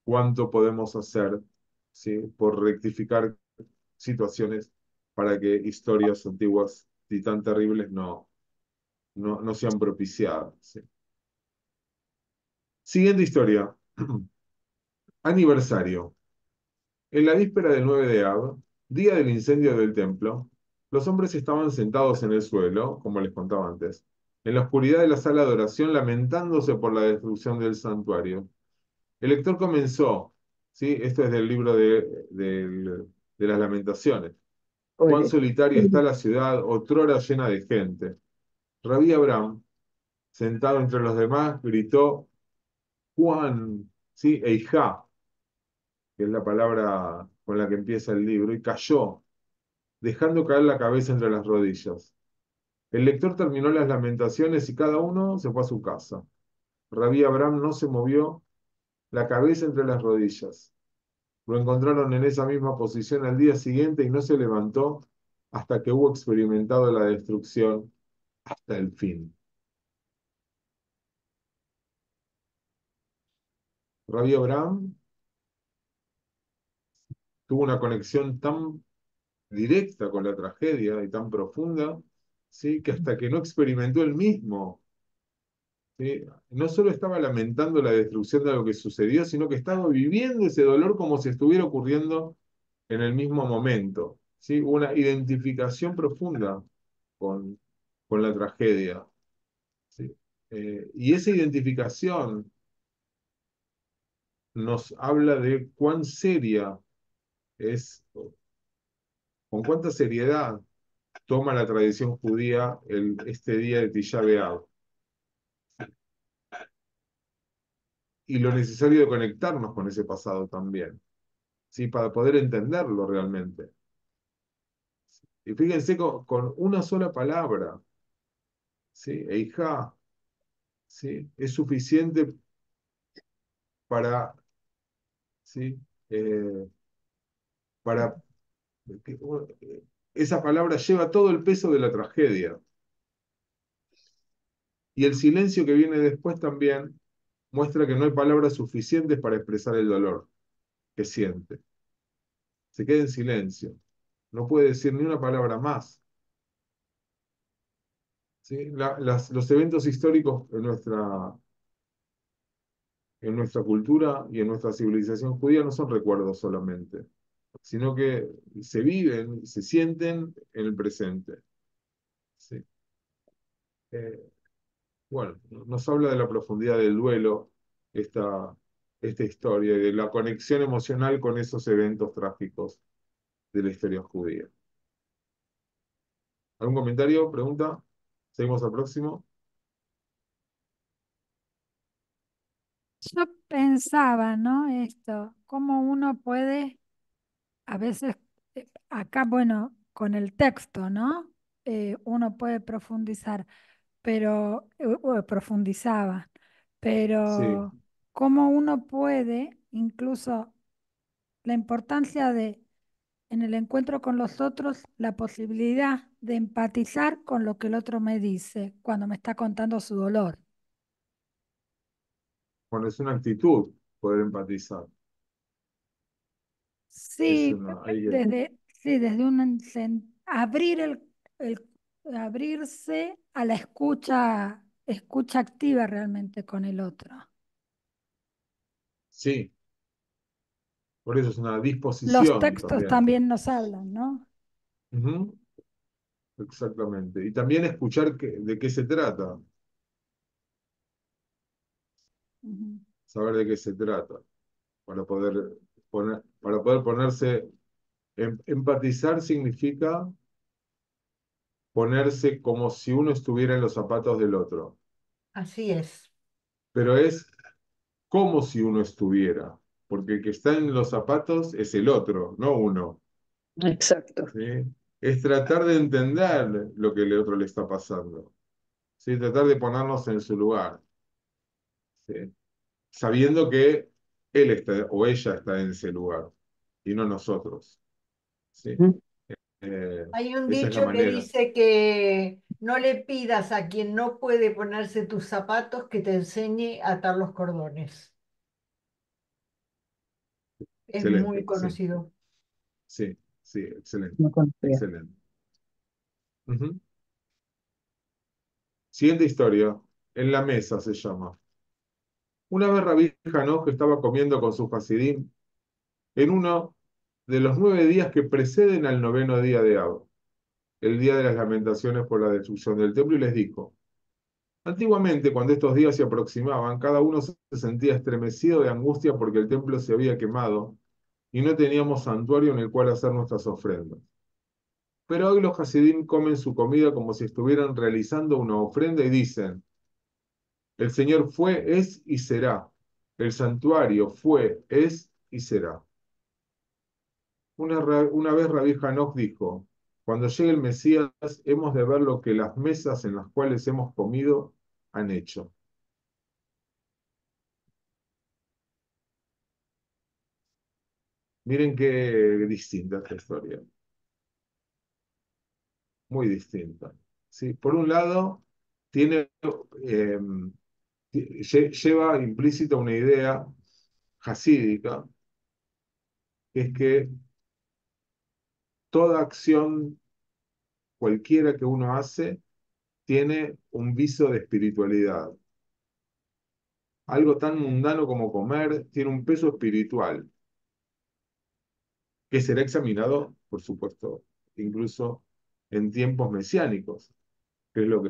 cuánto podemos hacer, ¿sí? Por rectificar situaciones para que historias antiguas y tan terribles no sean propiciadas. ¿Sí? Siguiente historia. Aniversario. En la víspera del 9 de Av, día del incendio del templo, los hombres estaban sentados en el suelo, como les contaba antes, en la oscuridad de la sala de oración, lamentándose por la destrucción del santuario. El lector comenzó, ¿sí? Esto es del libro de las Lamentaciones. Cuán Oye, solitaria está la ciudad, otrora llena de gente. Rabí Abraham, sentado entre los demás, gritó, Juan, ¿sí? Eijá, que es la palabra con la que empieza el libro, y cayó, dejando caer la cabeza entre las rodillas. El lector terminó las lamentaciones y cada uno se fue a su casa. Rabí Abraham no se movió, la cabeza entre las rodillas. Lo encontraron en esa misma posición al día siguiente y no se levantó hasta que hubo experimentado la destrucción hasta el fin. Rabí Abraham tuvo una conexión tan directa con la tragedia y tan profunda, ¿sí? Que hasta que no experimentó el mismo, ¿sí? No solo estaba lamentando la destrucción de lo que sucedió, sino que estaba viviendo ese dolor como si estuviera ocurriendo en el mismo momento, ¿sí? Una identificación profunda con, con la tragedia. ¿Sí? Y esa identificación nos habla de cuán seria es, con cuánta seriedad toma la tradición judía este día de Tisha B'Av, y lo necesario de conectarnos con ese pasado también, ¿sí? Para poder entenderlo realmente. Y fíjense con una sola palabra, ¿sí? Eijá, ¿sí? Es suficiente para, ¿sí? Eh, para que, esa palabra lleva todo el peso de la tragedia. Y el silencio que viene después también muestra que no hay palabras suficientes para expresar el dolor que siente. Se queda en silencio. No puede decir ni una palabra más. ¿Sí? Los eventos históricos en nuestra cultura y en nuestra civilización judía no son recuerdos solamente, sino que se viven, se sienten en el presente. ¿Sí? Eh, bueno, nos habla de la profundidad del duelo esta historia y de la conexión emocional con esos eventos trágicos de la historia judía. ¿Algún comentario? ¿Pregunta? ¿Seguimos al próximo? Yo pensaba, ¿no? Esto, cómo uno puede, a veces, acá, bueno, con el texto, ¿no? Uno puede profundizar, pero, o profundizaba, Sí, pero cómo uno puede, incluso la importancia de, en el encuentro con los otros, la posibilidad de empatizar con lo que el otro me dice cuando me está contando su dolor. bueno, es una actitud poder empatizar. Sí, Hay sí, desde un abrir el- abrirse a la escucha, escucha activa realmente con el otro. sí, por eso es una Los disposición textos también. también nos hablan, ¿no? Ujú, exactamente. Y también escuchar de qué se trata, Ujú. saber de qué se trata, para poder para poder ponerse, empatizar significa ponerse como si uno estuviera en los zapatos del otro, Así es. pero es como si uno estuviera, porque el que está en los zapatos es el otro, no uno. Exacto. ¿Sí? Es tratar de entender lo que el otro le está pasando, ¿sí? Tratar de ponernos en su lugar, ¿sí? Sabiendo que él está o ella está en ese lugar y no nosotros, ¿sí? Ujú. Hay un Esa es la dicho que manera. dice que no le pidas a quien no puede ponerse tus zapatos que te enseñe a atar los cordones. Es muy Excelente, sí, conocido. sí, sí, excelente, No conocía. excelente. Ujú. Siguiente historia, en la mesa se llama. Una vez Rabí Hanoch estaba comiendo con sus Hasidim en uno de los 9 días que preceden al noveno día de Ab, el día de las lamentaciones por la destrucción del templo, y les dijo: antiguamente, cuando estos días se aproximaban, cada uno se sentía estremecido de angustia porque el templo se había quemado y no teníamos santuario en el cual hacer nuestras ofrendas. Pero hoy los Hasidim comen su comida como si estuvieran realizando una ofrenda y dicen: el Señor fue, es y será. El santuario fue, es y será. Una vez Rabí Hanoch dijo: cuando llegue el Mesías, hemos de ver lo que las mesas en las cuales hemos comido han hecho. Miren qué distinta esta historia, muy distinta. ¿Sí? Por un lado, tiene, eh, lleva implícita una idea jasídica, que es que toda acción, cualquiera que uno hace, tiene un viso de espiritualidad. Algo tan mundano como comer tiene un peso espiritual, que será examinado, por supuesto, incluso en tiempos mesiánicos. que es lo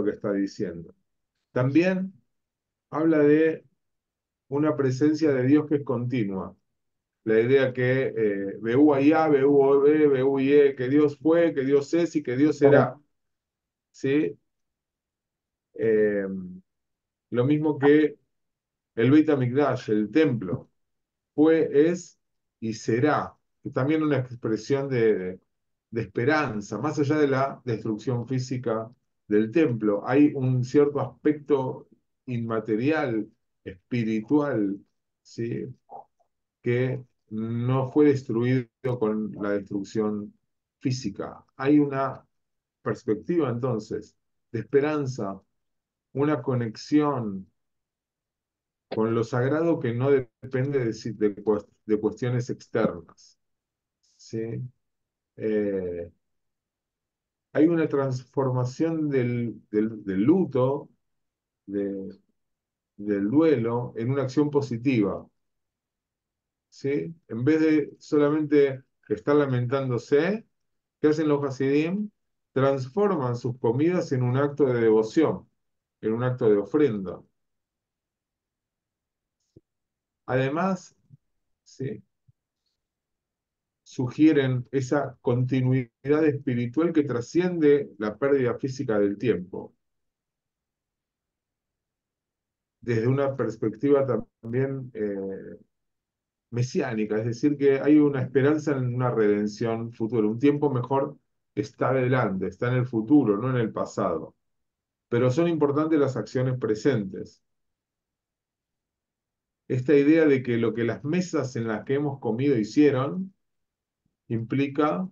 que está diciendo. También habla de una presencia de Dios que es continua. La idea que BUAIA, BUOB, BUIE, que Dios fue, que Dios es y que Dios será. ¿Sí? Eh, lo mismo que el Beit HaMikdash, el templo, fue, es y será. Que también una expresión de esperanza, más allá de la destrucción física del templo. Hay un cierto aspecto inmaterial, espiritual, ¿sí? Que no fue destruido con la destrucción física. Hay una perspectiva entonces de esperanza, una conexión con lo sagrado que no depende de cuestiones externas. ¿Sí? Eh, Hay una transformación del luto, de- del duelo, en una acción positiva. ¿Sí? En vez de solamente estar lamentándose, ¿qué hacen los Hasidim? Transforman sus comidas en un acto de devoción, en un acto de ofrenda. Además, ¿sí? Sugieren esa continuidad espiritual que trasciende la pérdida física del tiempo, desde una perspectiva también mesiánica, es decir, que hay una esperanza en una redención futura, un tiempo mejor está adelante, está en el futuro, no en el pasado. Pero son importantes las acciones presentes. Esta idea de que lo que las mesas en las que hemos comido hicieron implica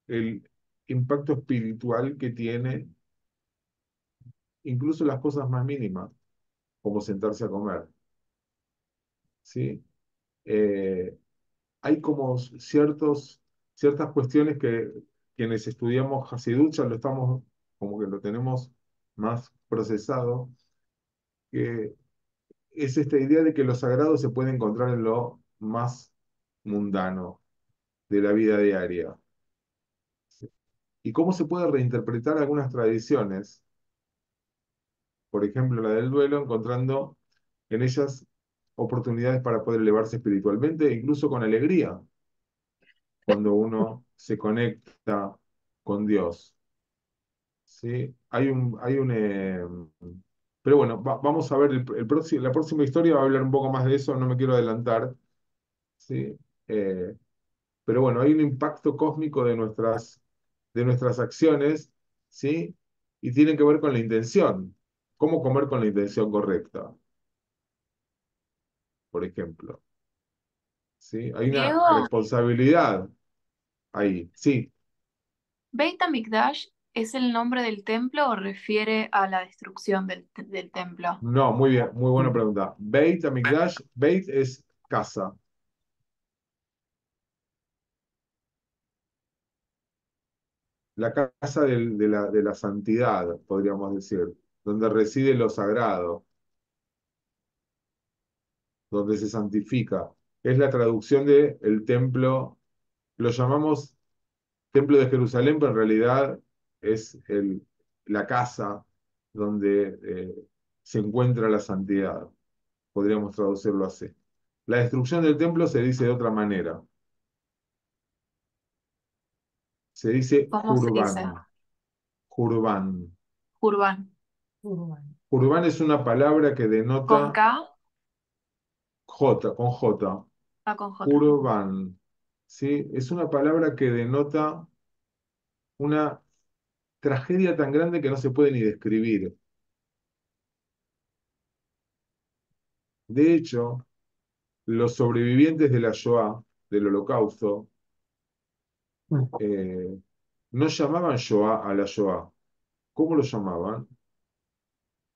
el impacto espiritual que tiene incluso las cosas más mínimas, como sentarse a comer. ¿Sí? Eh, Hay como ciertas cuestiones que quienes estudiamos Hasidut ya lo estamos, como que lo tenemos más procesado, que es esta idea de que lo sagrado se puede encontrar en lo más mundano de la vida diaria. Y cómo se puede reinterpretar algunas tradiciones, por ejemplo la del duelo, encontrando en ellas oportunidades para poder elevarse espiritualmente, e incluso con alegría, cuando uno se conecta con Dios. ¿Sí? Pero bueno, vamos a ver, la próxima historia va a hablar un poco más de eso, no me quiero adelantar. ¿Sí? Eh, pero bueno, hay un impacto cósmico de nuestras acciones, ¿sí? Y tienen que ver con la intención. ¿Cómo comer con la intención correcta? Por ejemplo. ¿Sí? Hay una Diego, responsabilidad ahí. Sí, ¿Beit HaMikdash es el nombre del templo o refiere a la destrucción del templo? no, muy bien, muy buena pregunta. Beit HaMikdash, Beit es casa. La casa de la santidad, podríamos decir, donde reside lo sagrado, donde se santifica. Es la traducción de el templo, lo llamamos templo de Jerusalén, pero en realidad es la casa donde se encuentra la santidad. Podríamos traducirlo así. La destrucción del templo se dice de otra manera. Se dice ¿Cómo se dice? Jurban. Jurban. Urban. Urbano. Jurban es una palabra que ¿Con denota K? J, con J. Ah, con J. Jurban. ¿Sí? Es una palabra que denota una tragedia tan grande que no se puede ni describir. De hecho, los sobrevivientes de la Shoah, del Holocausto, eh, no llamaban Shoah a la Shoah. ¿Cómo lo llamaban?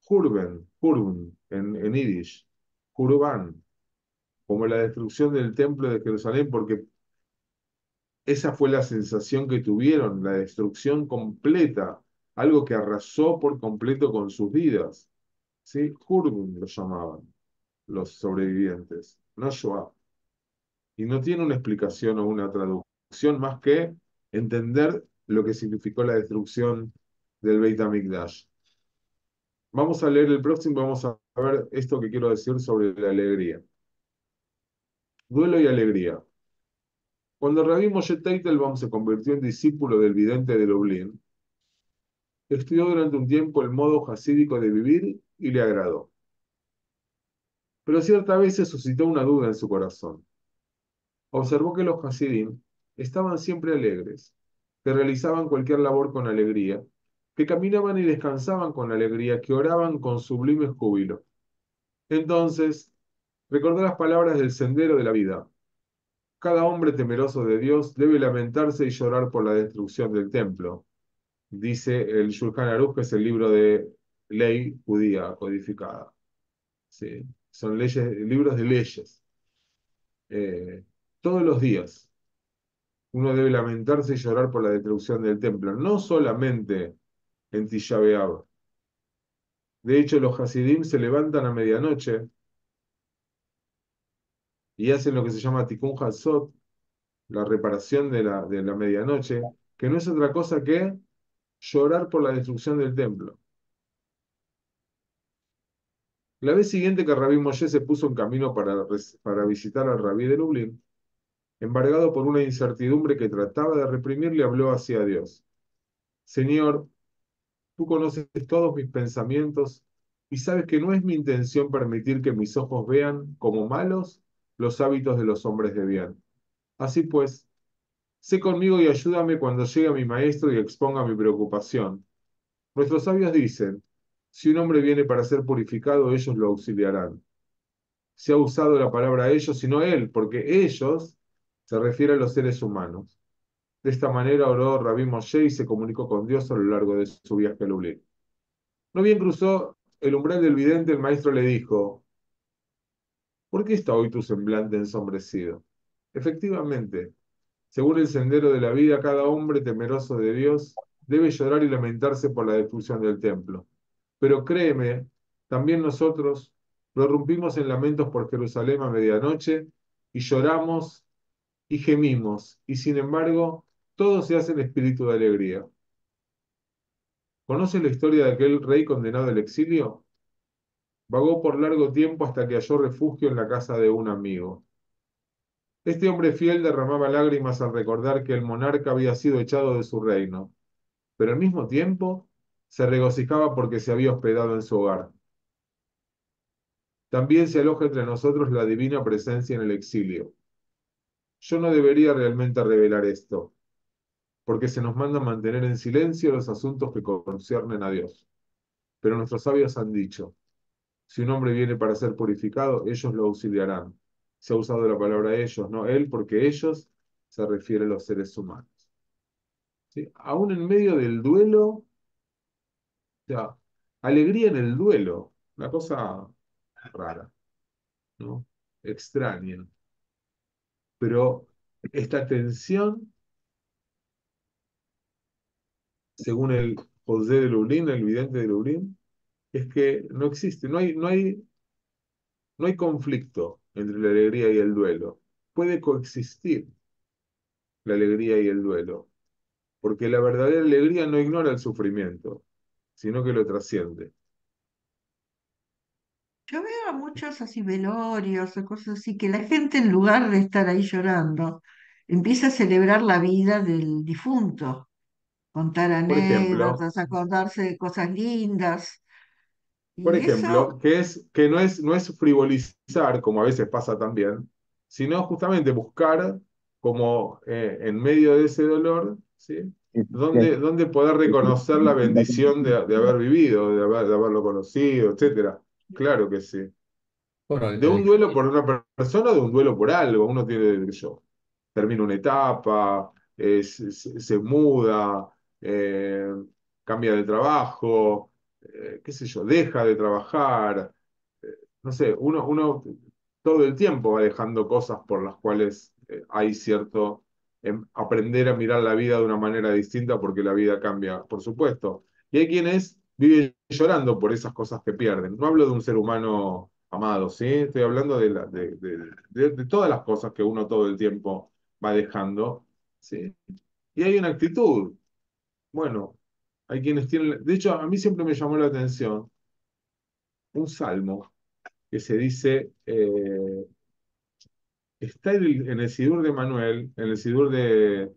Hurben, en Yiddish. Jurban, como la destrucción del templo de Jerusalén, porque esa fue la sensación que tuvieron, la destrucción completa, algo que arrasó por completo con sus vidas. ¿Sí? Hurben lo llamaban los sobrevivientes, no Shoah. Y no tiene una explicación o una traducción más que entender lo que significó la destrucción del Beit HaMikdash. Vamos a leer el próximo y vamos a ver esto que quiero decir sobre la alegría. Duelo y alegría. Cuando Rabbi Moshe Teitelbaum se convirtió en discípulo del vidente de Lublin, estudió durante un tiempo el modo jasídico de vivir y le agradó. Pero cierta vez se suscitó una duda en su corazón. Observó que los hasidim estaban siempre alegres, que realizaban cualquier labor con alegría, que caminaban y descansaban con alegría, que oraban con sublime júbilo. Entonces, recordó las palabras del sendero de la vida. Cada hombre temeroso de Dios debe lamentarse y llorar por la destrucción del templo, dice el Shulchan Aruch, que es el libro de ley judía codificada. ¿Sí? Son leyes, libros de leyes. Todos los días uno debe lamentarse y llorar por la destrucción del templo, no solamente en Tisha B'Av. De hecho, los Hasidim se levantan a medianoche y hacen lo que se llama Tikkun Hatzot, la reparación de la medianoche, que no es otra cosa que llorar por la destrucción del templo. La vez siguiente que Rabí Moshe se puso en camino para visitar al Rabí de Lublin, embargado por una incertidumbre que trataba de reprimir, le habló hacia Dios. Señor, tú conoces todos mis pensamientos y sabes que no es mi intención permitir que mis ojos vean como malos los hábitos de los hombres de bien. Así pues, sé conmigo y ayúdame cuando llegue mi maestro y exponga mi preocupación. Nuestros sabios dicen, si un hombre viene para ser purificado, ellos lo auxiliarán. Se ha usado la palabra ellos, sino él, porque ellos se refiere a los seres humanos. De esta manera oró Rabí Moshe y se comunicó con Dios a lo largo de su viaje a Lublin. No bien cruzó el umbral del vidente, el maestro le dijo, ¿por qué está hoy tu semblante ensombrecido? Efectivamente, según el sendero de la vida, cada hombre temeroso de Dios debe llorar y lamentarse por la destrucción del templo. Pero créeme, también nosotros prorrumpimos en lamentos por Jerusalén a medianoche y lloramos y gemimos, y sin embargo, todo se hace en espíritu de alegría. ¿Conoce la historia de aquel rey condenado al exilio? Vagó por largo tiempo hasta que halló refugio en la casa de un amigo. Este hombre fiel derramaba lágrimas al recordar que el monarca había sido echado de su reino, pero al mismo tiempo se regocijaba porque se había hospedado en su hogar. También se aloja entre nosotros la divina presencia en el exilio. Yo no debería realmente revelar esto, porque se nos manda mantener en silencio los asuntos que conciernen a Dios. Pero nuestros sabios han dicho, si un hombre viene para ser purificado, ellos lo auxiliarán. Se ha usado la palabra ellos, no él, porque ellos se refiere a los seres humanos. ¿Sí? Aún en medio del duelo, o sea, alegría en el duelo, una cosa rara, ¿no? Extraña. Pero esta tensión, según el José de Lublin, el vidente de Lublin, es que no existe, no hay conflicto entre la alegría y el duelo. Puede coexistir la alegría y el duelo, porque la verdadera alegría no ignora el sufrimiento, sino que lo trasciende. Yo veo a muchos así velorios o cosas así, que la gente en lugar de estar ahí llorando, empieza a celebrar la vida del difunto, contar Por ejemplo, anécdotas, acordarse de cosas lindas. Por Y eso, ejemplo, que no es frivolizar, como a veces pasa también, sino justamente buscar como en medio de ese dolor, ¿sí? Dónde poder reconocer la bendición de haber vivido, de haberlo conocido, etcétera. Claro que sí. Bueno, De un duelo por una persona, de un duelo por algo. Uno tiene, qué sé yo, termina una etapa, se muda, cambia de trabajo, qué sé yo, deja de trabajar, eh, no sé, uno todo el tiempo va dejando cosas por las cuales hay cierto aprender a mirar la vida de una manera distinta porque la vida cambia, por supuesto. Y hay quienes viven llorando por esas cosas que pierden. No hablo de un ser humano amado, ¿sí? Estoy hablando de todas las cosas que uno todo el tiempo va dejando, ¿sí? Y hay una actitud. Bueno, Hay quienes tienen, de hecho, a mí siempre me llamó la atención un salmo que se dice, está en el Sidur de Manuel, en el Sidur de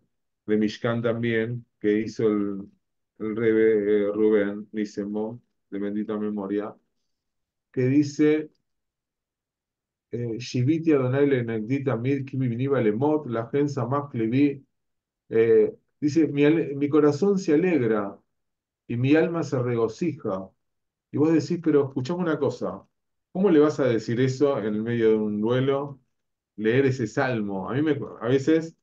Mishkan también, que hizo el Rebe Rubén Nisemo, de bendita memoria, que dice, Shiviti Adonai lenegdi tamid ki mi viniva lemot, la gen samach levi. Dice, mi corazón se alegra y mi alma se regocija. Y vos decís, pero escuchame una cosa, ¿cómo le vas a decir eso en el medio de un duelo? Leer ese salmo. A veces,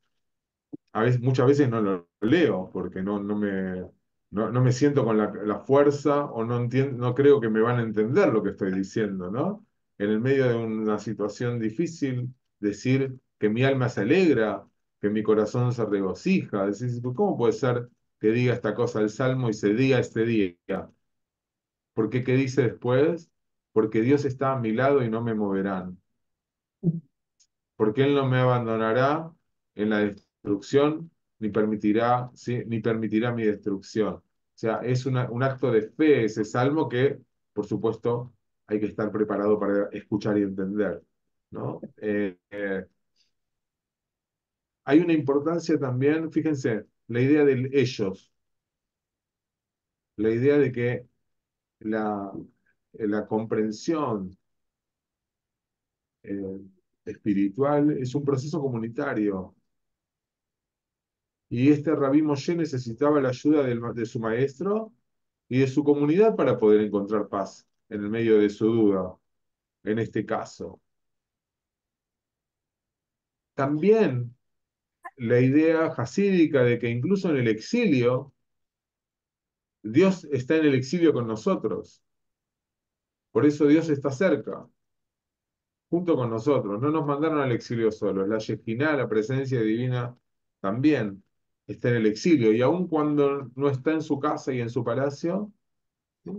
muchas veces no lo leo porque no me siento con la fuerza o no entiendo, no creo que me van a entender lo que estoy diciendo, ¿no? En el medio de una situación difícil, decir que mi alma se alegra, que mi corazón se regocija. Decís, ¿cómo puede ser que diga esta cosa el Salmo y se diga este día? Porque ¿qué dice después? Porque Dios está a mi lado y no me moverán. Porque Él no me abandonará en la destrucción, ni permitirá mi destrucción. O sea, es un acto de fe ese salmo que, por supuesto, hay que estar preparado para escuchar y entender, ¿no? Hay una importancia también, fíjense, la idea del ellos, la idea de que la comprensión eh, espiritual es un proceso comunitario. Y este Rabí Moshe necesitaba la ayuda de su maestro y de su comunidad para poder encontrar paz en el medio de su duda, en este caso. También la idea jasídica de que incluso en el exilio, Dios está en el exilio con nosotros. Por eso Dios está cerca, junto con nosotros. No nos mandaron al exilio solos. La Shekhinah, la presencia divina, también está en el exilio. Y aun cuando no está en su casa y en su palacio, ¿sí?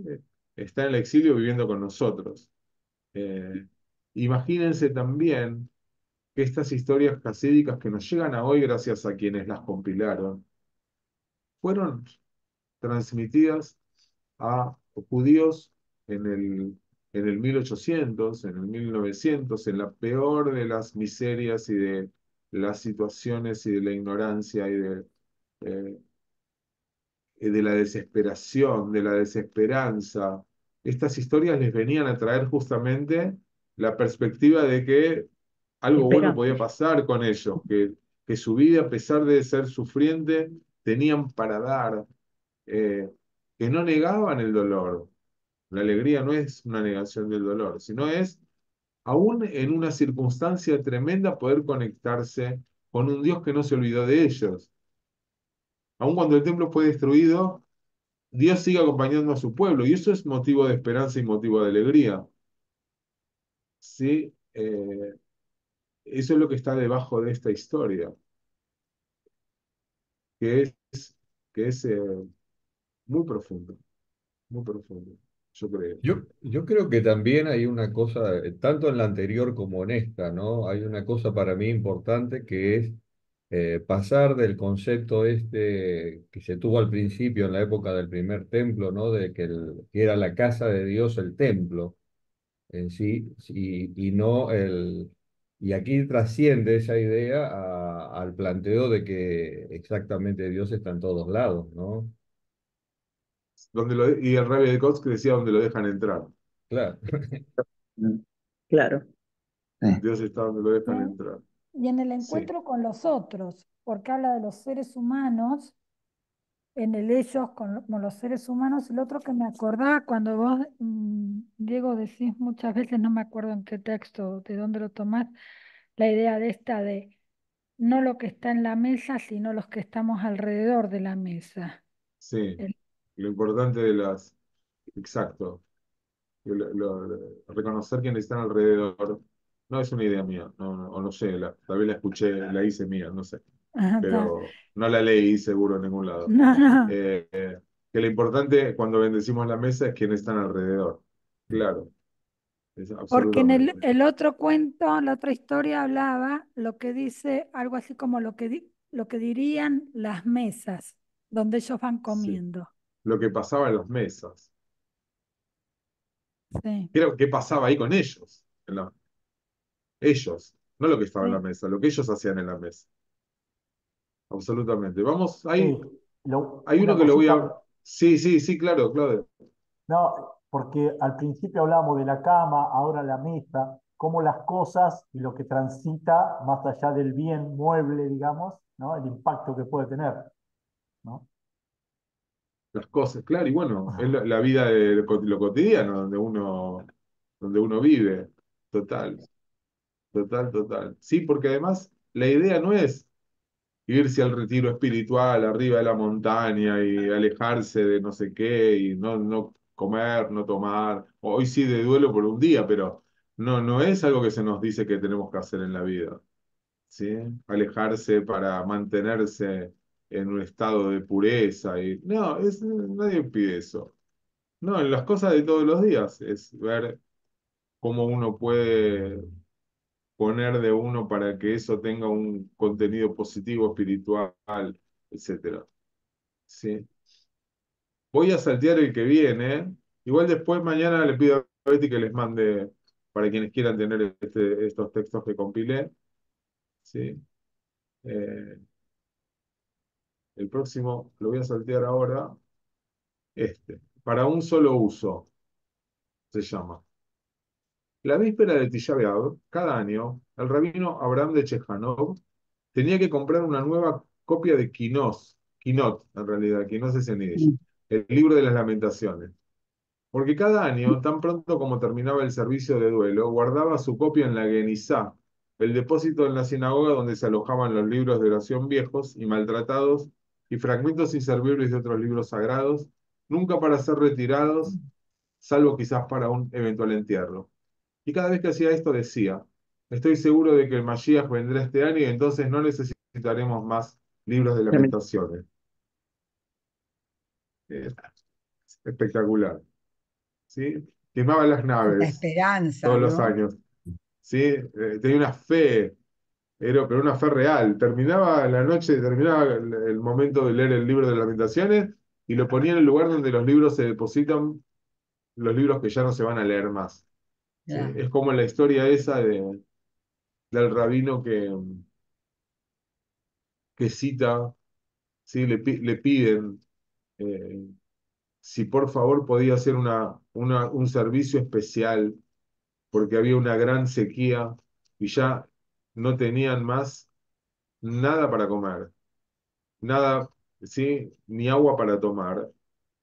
Está en el exilio viviendo con nosotros. Eh, Imagínense también que estas historias jasídicas que nos llegan a hoy gracias a quienes las compilaron, fueron transmitidas a judíos en el 1800, en el 1900, en la peor de las miserias y de las situaciones y de la ignorancia eh, de la desesperación, de la desesperanza. Estas historias les venían a traer justamente la perspectiva de que algo bueno Esperanza. podía pasar con ellos, que su vida, a pesar de ser sufriente, tenían para dar, eh, que no negaban el dolor. La alegría no es una negación del dolor, sino es, aún en una circunstancia tremenda, poder conectarse con un Dios que no se olvidó de ellos. Aun cuando el templo fue destruido, Dios sigue acompañando a su pueblo y eso es motivo de esperanza y motivo de alegría. ¿Sí? Eso es lo que está debajo de esta historia, que es muy muy profundo, yo creo. Yo creo que también hay una cosa, tanto en la anterior como en esta, ¿no? Hay una cosa para mí importante que es pasar del concepto este que se tuvo al principio en la época del primer templo, ¿no? De que era la casa de Dios el templo en sí, y no y aquí trasciende esa idea al planteo de que exactamente Dios está en todos lados, ¿no? Y el rabbi de Kotzk decía donde lo dejan entrar. Claro. Mm, Claro. sí. Dios está donde lo dejan ¿eh? entrar. Y en el Sí, encuentro con los otros, porque habla de los seres humanos, en el ellos como los seres humanos. El otro que me acordaba cuando vos, Diego, decís muchas veces, no me acuerdo en qué texto, de dónde lo tomás, la idea de esta de no lo que está en la mesa, sino los que estamos alrededor de la mesa. sí. El- Lo importante de las... Exacto. Reconocer quienes están alrededor. No es una idea mía, o no sé, tal vez la escuché, la hice mía, no sé. está. Pero no la leí seguro en ningún lado. No, no, Que lo importante cuando bendecimos la mesa es quienes están alrededor. Claro, es porque en absolutamente. el otro cuento, la otra historia hablaba lo que dice algo así como lo que dirían las mesas donde ellos van Sí, comiendo. lo que pasaba en las mesas. Sí, ¿Qué pasaba ahí con ellos? Ellos, no lo que estaba en la sí. mesa, lo que ellos hacían en la mesa. Absolutamente. Vamos, Sí, hay uno una que lo voy a... cosita, Sí, sí, sí, claro, claro. no, porque al principio hablábamos de la cama, ahora la mesa, cómo las cosas y lo que transita más allá del bien mueble, digamos, ¿no? El impacto que puede tener, ¿no? Las cosas, claro, y bueno, es la vida de lo cotidiano, donde uno vive. Total, total, total. Sí, porque además la idea no es irse al retiro espiritual arriba de la montaña y alejarse de no sé qué y no comer, no tomar. Hoy sí de duelo por un día, pero no es algo que se nos dice que tenemos que hacer en la vida. ¿Sí? Alejarse para mantenerse en un estado de pureza. No, nadie pide eso. No, en las cosas de todos los días es ver cómo uno puede poner de uno para que eso tenga un contenido positivo, espiritual, etcétera. ¿Sí? Voy a saltear el que viene. Igual después mañana le pido a Betty que les mande para quienes quieran tener estos textos que compilé. ¿Sí? Eh, el próximo lo voy a saltear ahora. Para un solo uso, se llama. La víspera de Tisha B'Av, cada año, el rabino Abraham de Chejanov tenía que comprar una nueva copia de Kinot, en realidad, Kinos es en Yiddish, el libro de las lamentaciones. Porque cada año, tan pronto como terminaba el servicio de duelo, guardaba su copia en la Genizá, el depósito en la sinagoga donde se alojaban los libros de oración viejos y maltratados y fragmentos inservibles de otros libros sagrados, nunca para ser retirados, salvo quizás para un eventual entierro. Y cada vez que hacía esto decía, estoy seguro de que el Mashiach vendrá este año y entonces no necesitaremos más libros de lamentaciones. Eh, Espectacular. ¿Sí? Quemaba las La naves esperanza, todos los ¿no? años. ¿Sí? Tenía una fe, pero una fe real. Terminaba la noche, terminaba el momento de leer el libro de lamentaciones y lo ponía en el lugar donde los libros se depositan, los libros que ya no se van a leer más. ¿Sí? Ya. Es como la historia esa del rabino que cita, ¿sí? Le piden eh, si por favor podía hacer un servicio especial porque había una gran sequía y ya no tenían más nada para comer, nada, ¿sí? Ni agua para tomar,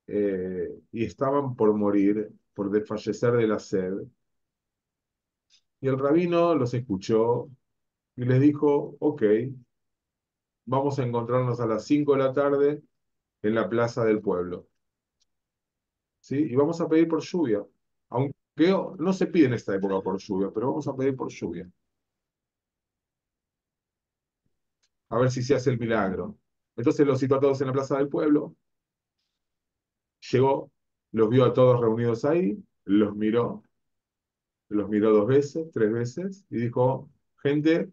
y estaban por morir, por desfallecer de la sed. Y el rabino los escuchó y les dijo, ok, vamos a encontrarnos a las 5 de la tarde en la plaza del pueblo, ¿sí? Y vamos a pedir por lluvia, aunque no se pide en esta época por lluvia, pero vamos a pedir por lluvia, a ver si se hace el milagro. Entonces los citó a todos en la plaza del pueblo. Llegó, los vio a todos reunidos ahí, los miró dos veces, tres veces, y dijo, gente,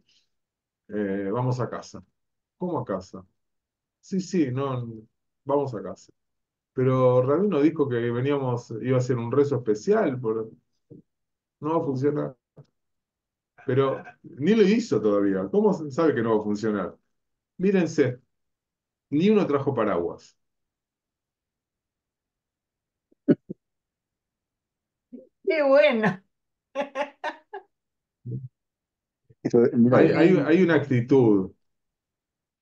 vamos a casa. ¿Cómo a casa? Sí, sí, no, vamos a casa. Pero Rabino dijo que iba a ser un rezo especial, no va a funcionar. Pero ni lo hizo todavía. ¿Cómo sabe que no va a funcionar? Mírense, ni uno trajo paraguas. Qué bueno. Eso, mira, Hay una actitud,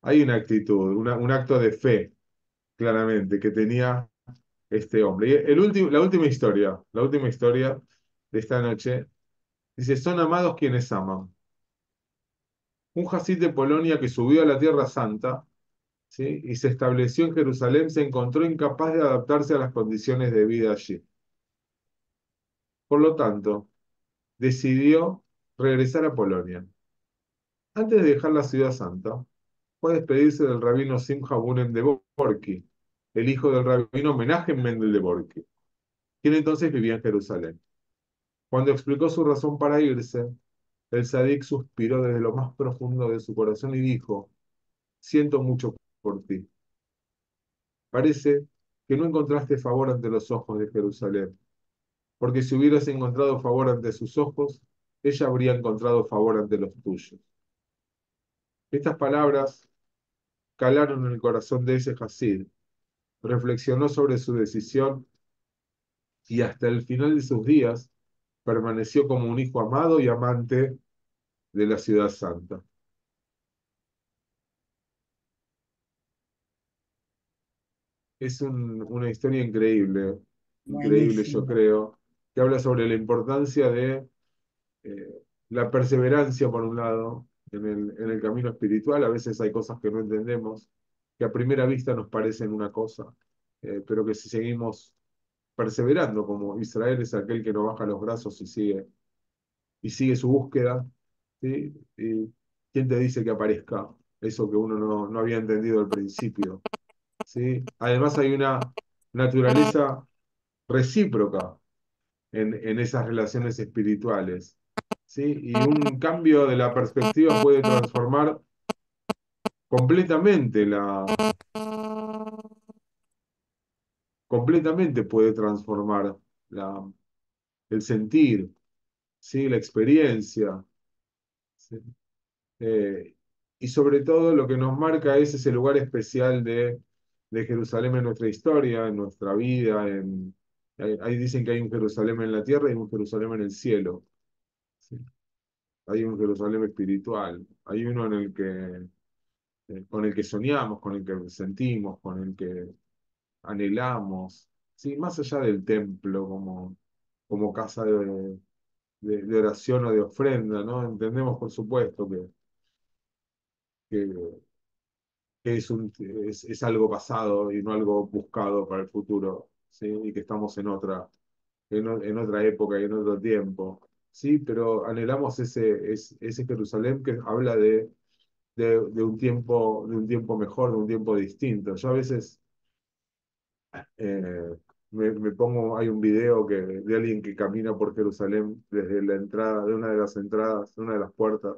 un acto de fe, claramente, que tenía este hombre. Y la última historia de esta noche, dice, son amados quienes aman. Un Hasid de Polonia que subió a la Tierra Santa, ¿sí? Y se estableció en Jerusalén, se encontró incapaz de adaptarse a las condiciones de vida allí. Por lo tanto, decidió regresar a Polonia. Antes de dejar la ciudad santa, fue a despedirse del rabino Simcha Bunen de Borki, el hijo del rabino Menachem Mendel de Borki, quien entonces vivía en Jerusalén. Cuando explicó su razón para irse, el Sadik suspiró desde lo más profundo de su corazón y dijo, siento mucho por ti. Parece que no encontraste favor ante los ojos de Jerusalén, porque si hubieras encontrado favor ante sus ojos, ella habría encontrado favor ante los tuyos. Estas palabras calaron en el corazón de ese Hasid, reflexionó sobre su decisión y hasta el final de sus días permaneció como un hijo amado y amante de la ciudad santa. Es una historia increíble, increíble yo Buenísimo. creo, que habla sobre la importancia de la perseverancia por un lado en el camino espiritual. A veces hay cosas que no entendemos, que a primera vista nos parecen una cosa, pero que si seguimos perseverando, como Israel es aquel que no baja los brazos y sigue su búsqueda, ¿sí? ¿Y quién te dice que aparezca eso que uno no había entendido al principio? ¿Sí? Además hay una naturaleza recíproca en esas relaciones espirituales, ¿sí? Y un cambio de la perspectiva puede transformar completamente completamente puede transformar el sentir, ¿sí? La experiencia, ¿sí? Eh, y sobre todo lo que nos marca es ese lugar especial de Jerusalén en nuestra historia, en nuestra vida. Ahí dicen que hay un Jerusalén en la tierra y un Jerusalén en el cielo. ¿Sí? Hay un Jerusalén espiritual. Hay uno con el que soñamos, con el que sentimos, con el que anhelamos. ¿Sí? Más allá del templo como casa de oración o de ofrenda, ¿no? Entendemos, por supuesto, que es algo pasado y no algo buscado para el futuro, ¿sí? Y que estamos en otra época y en otro tiempo, ¿sí? Pero anhelamos ese Jerusalén que habla de un tiempo mejor, de un tiempo distinto. Yo a veces eh, me pongo, hay un video de alguien que camina por Jerusalén desde la entrada, de una de las entradas, de una de las puertas,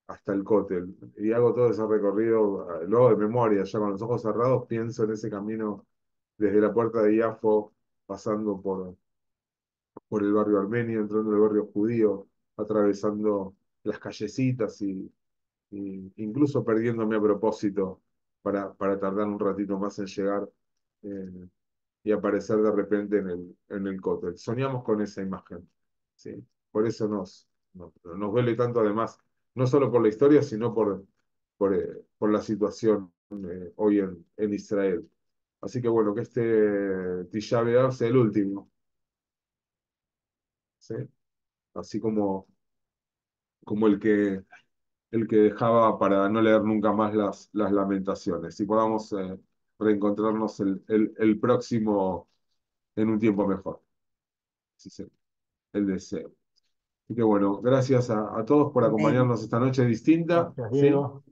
hasta el cótel. Y hago todo ese recorrido, luego de memoria, ya con los ojos cerrados, pienso en ese camino desde la puerta de Iafo, pasando por el barrio armenio, entrando en el barrio judío, atravesando las callecitas y incluso perdiéndome a propósito para tardar un ratito más en llegar eh, y aparecer de repente en el cótel. Soñamos con esa imagen, ¿sí? Por eso nos duele tanto además, no solo por la historia, sino por la situación hoy en Israel. Así que bueno, que este Tisha B'Av sea el último, ¿sí? Así como el que dejaba para no leer nunca más las lamentaciones. Y podamos reencontrarnos el próximo en un tiempo mejor. Sí, sí, el deseo. Así que bueno, gracias a todos por Amén. acompañarnos esta noche distinta, Gracias, ¿sí? Diego.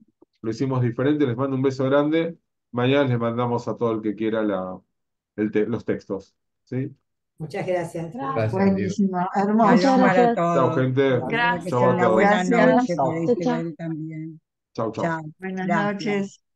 Lo hicimos diferente, les mando un beso grande. Mañana les mandamos a todo el que quiera los textos, ¿sí? Muchas gracias. Gracias. Gracias, Diego. Buenísimo, Shalom hermoso. Muchas para gracias. Chao, todos. gente. Ojalá que Gracias. sea Chao a una todos. buena Gracias. noche para Chao. Israel también. Chao, chao. Chao. Buenas Gracias. noches.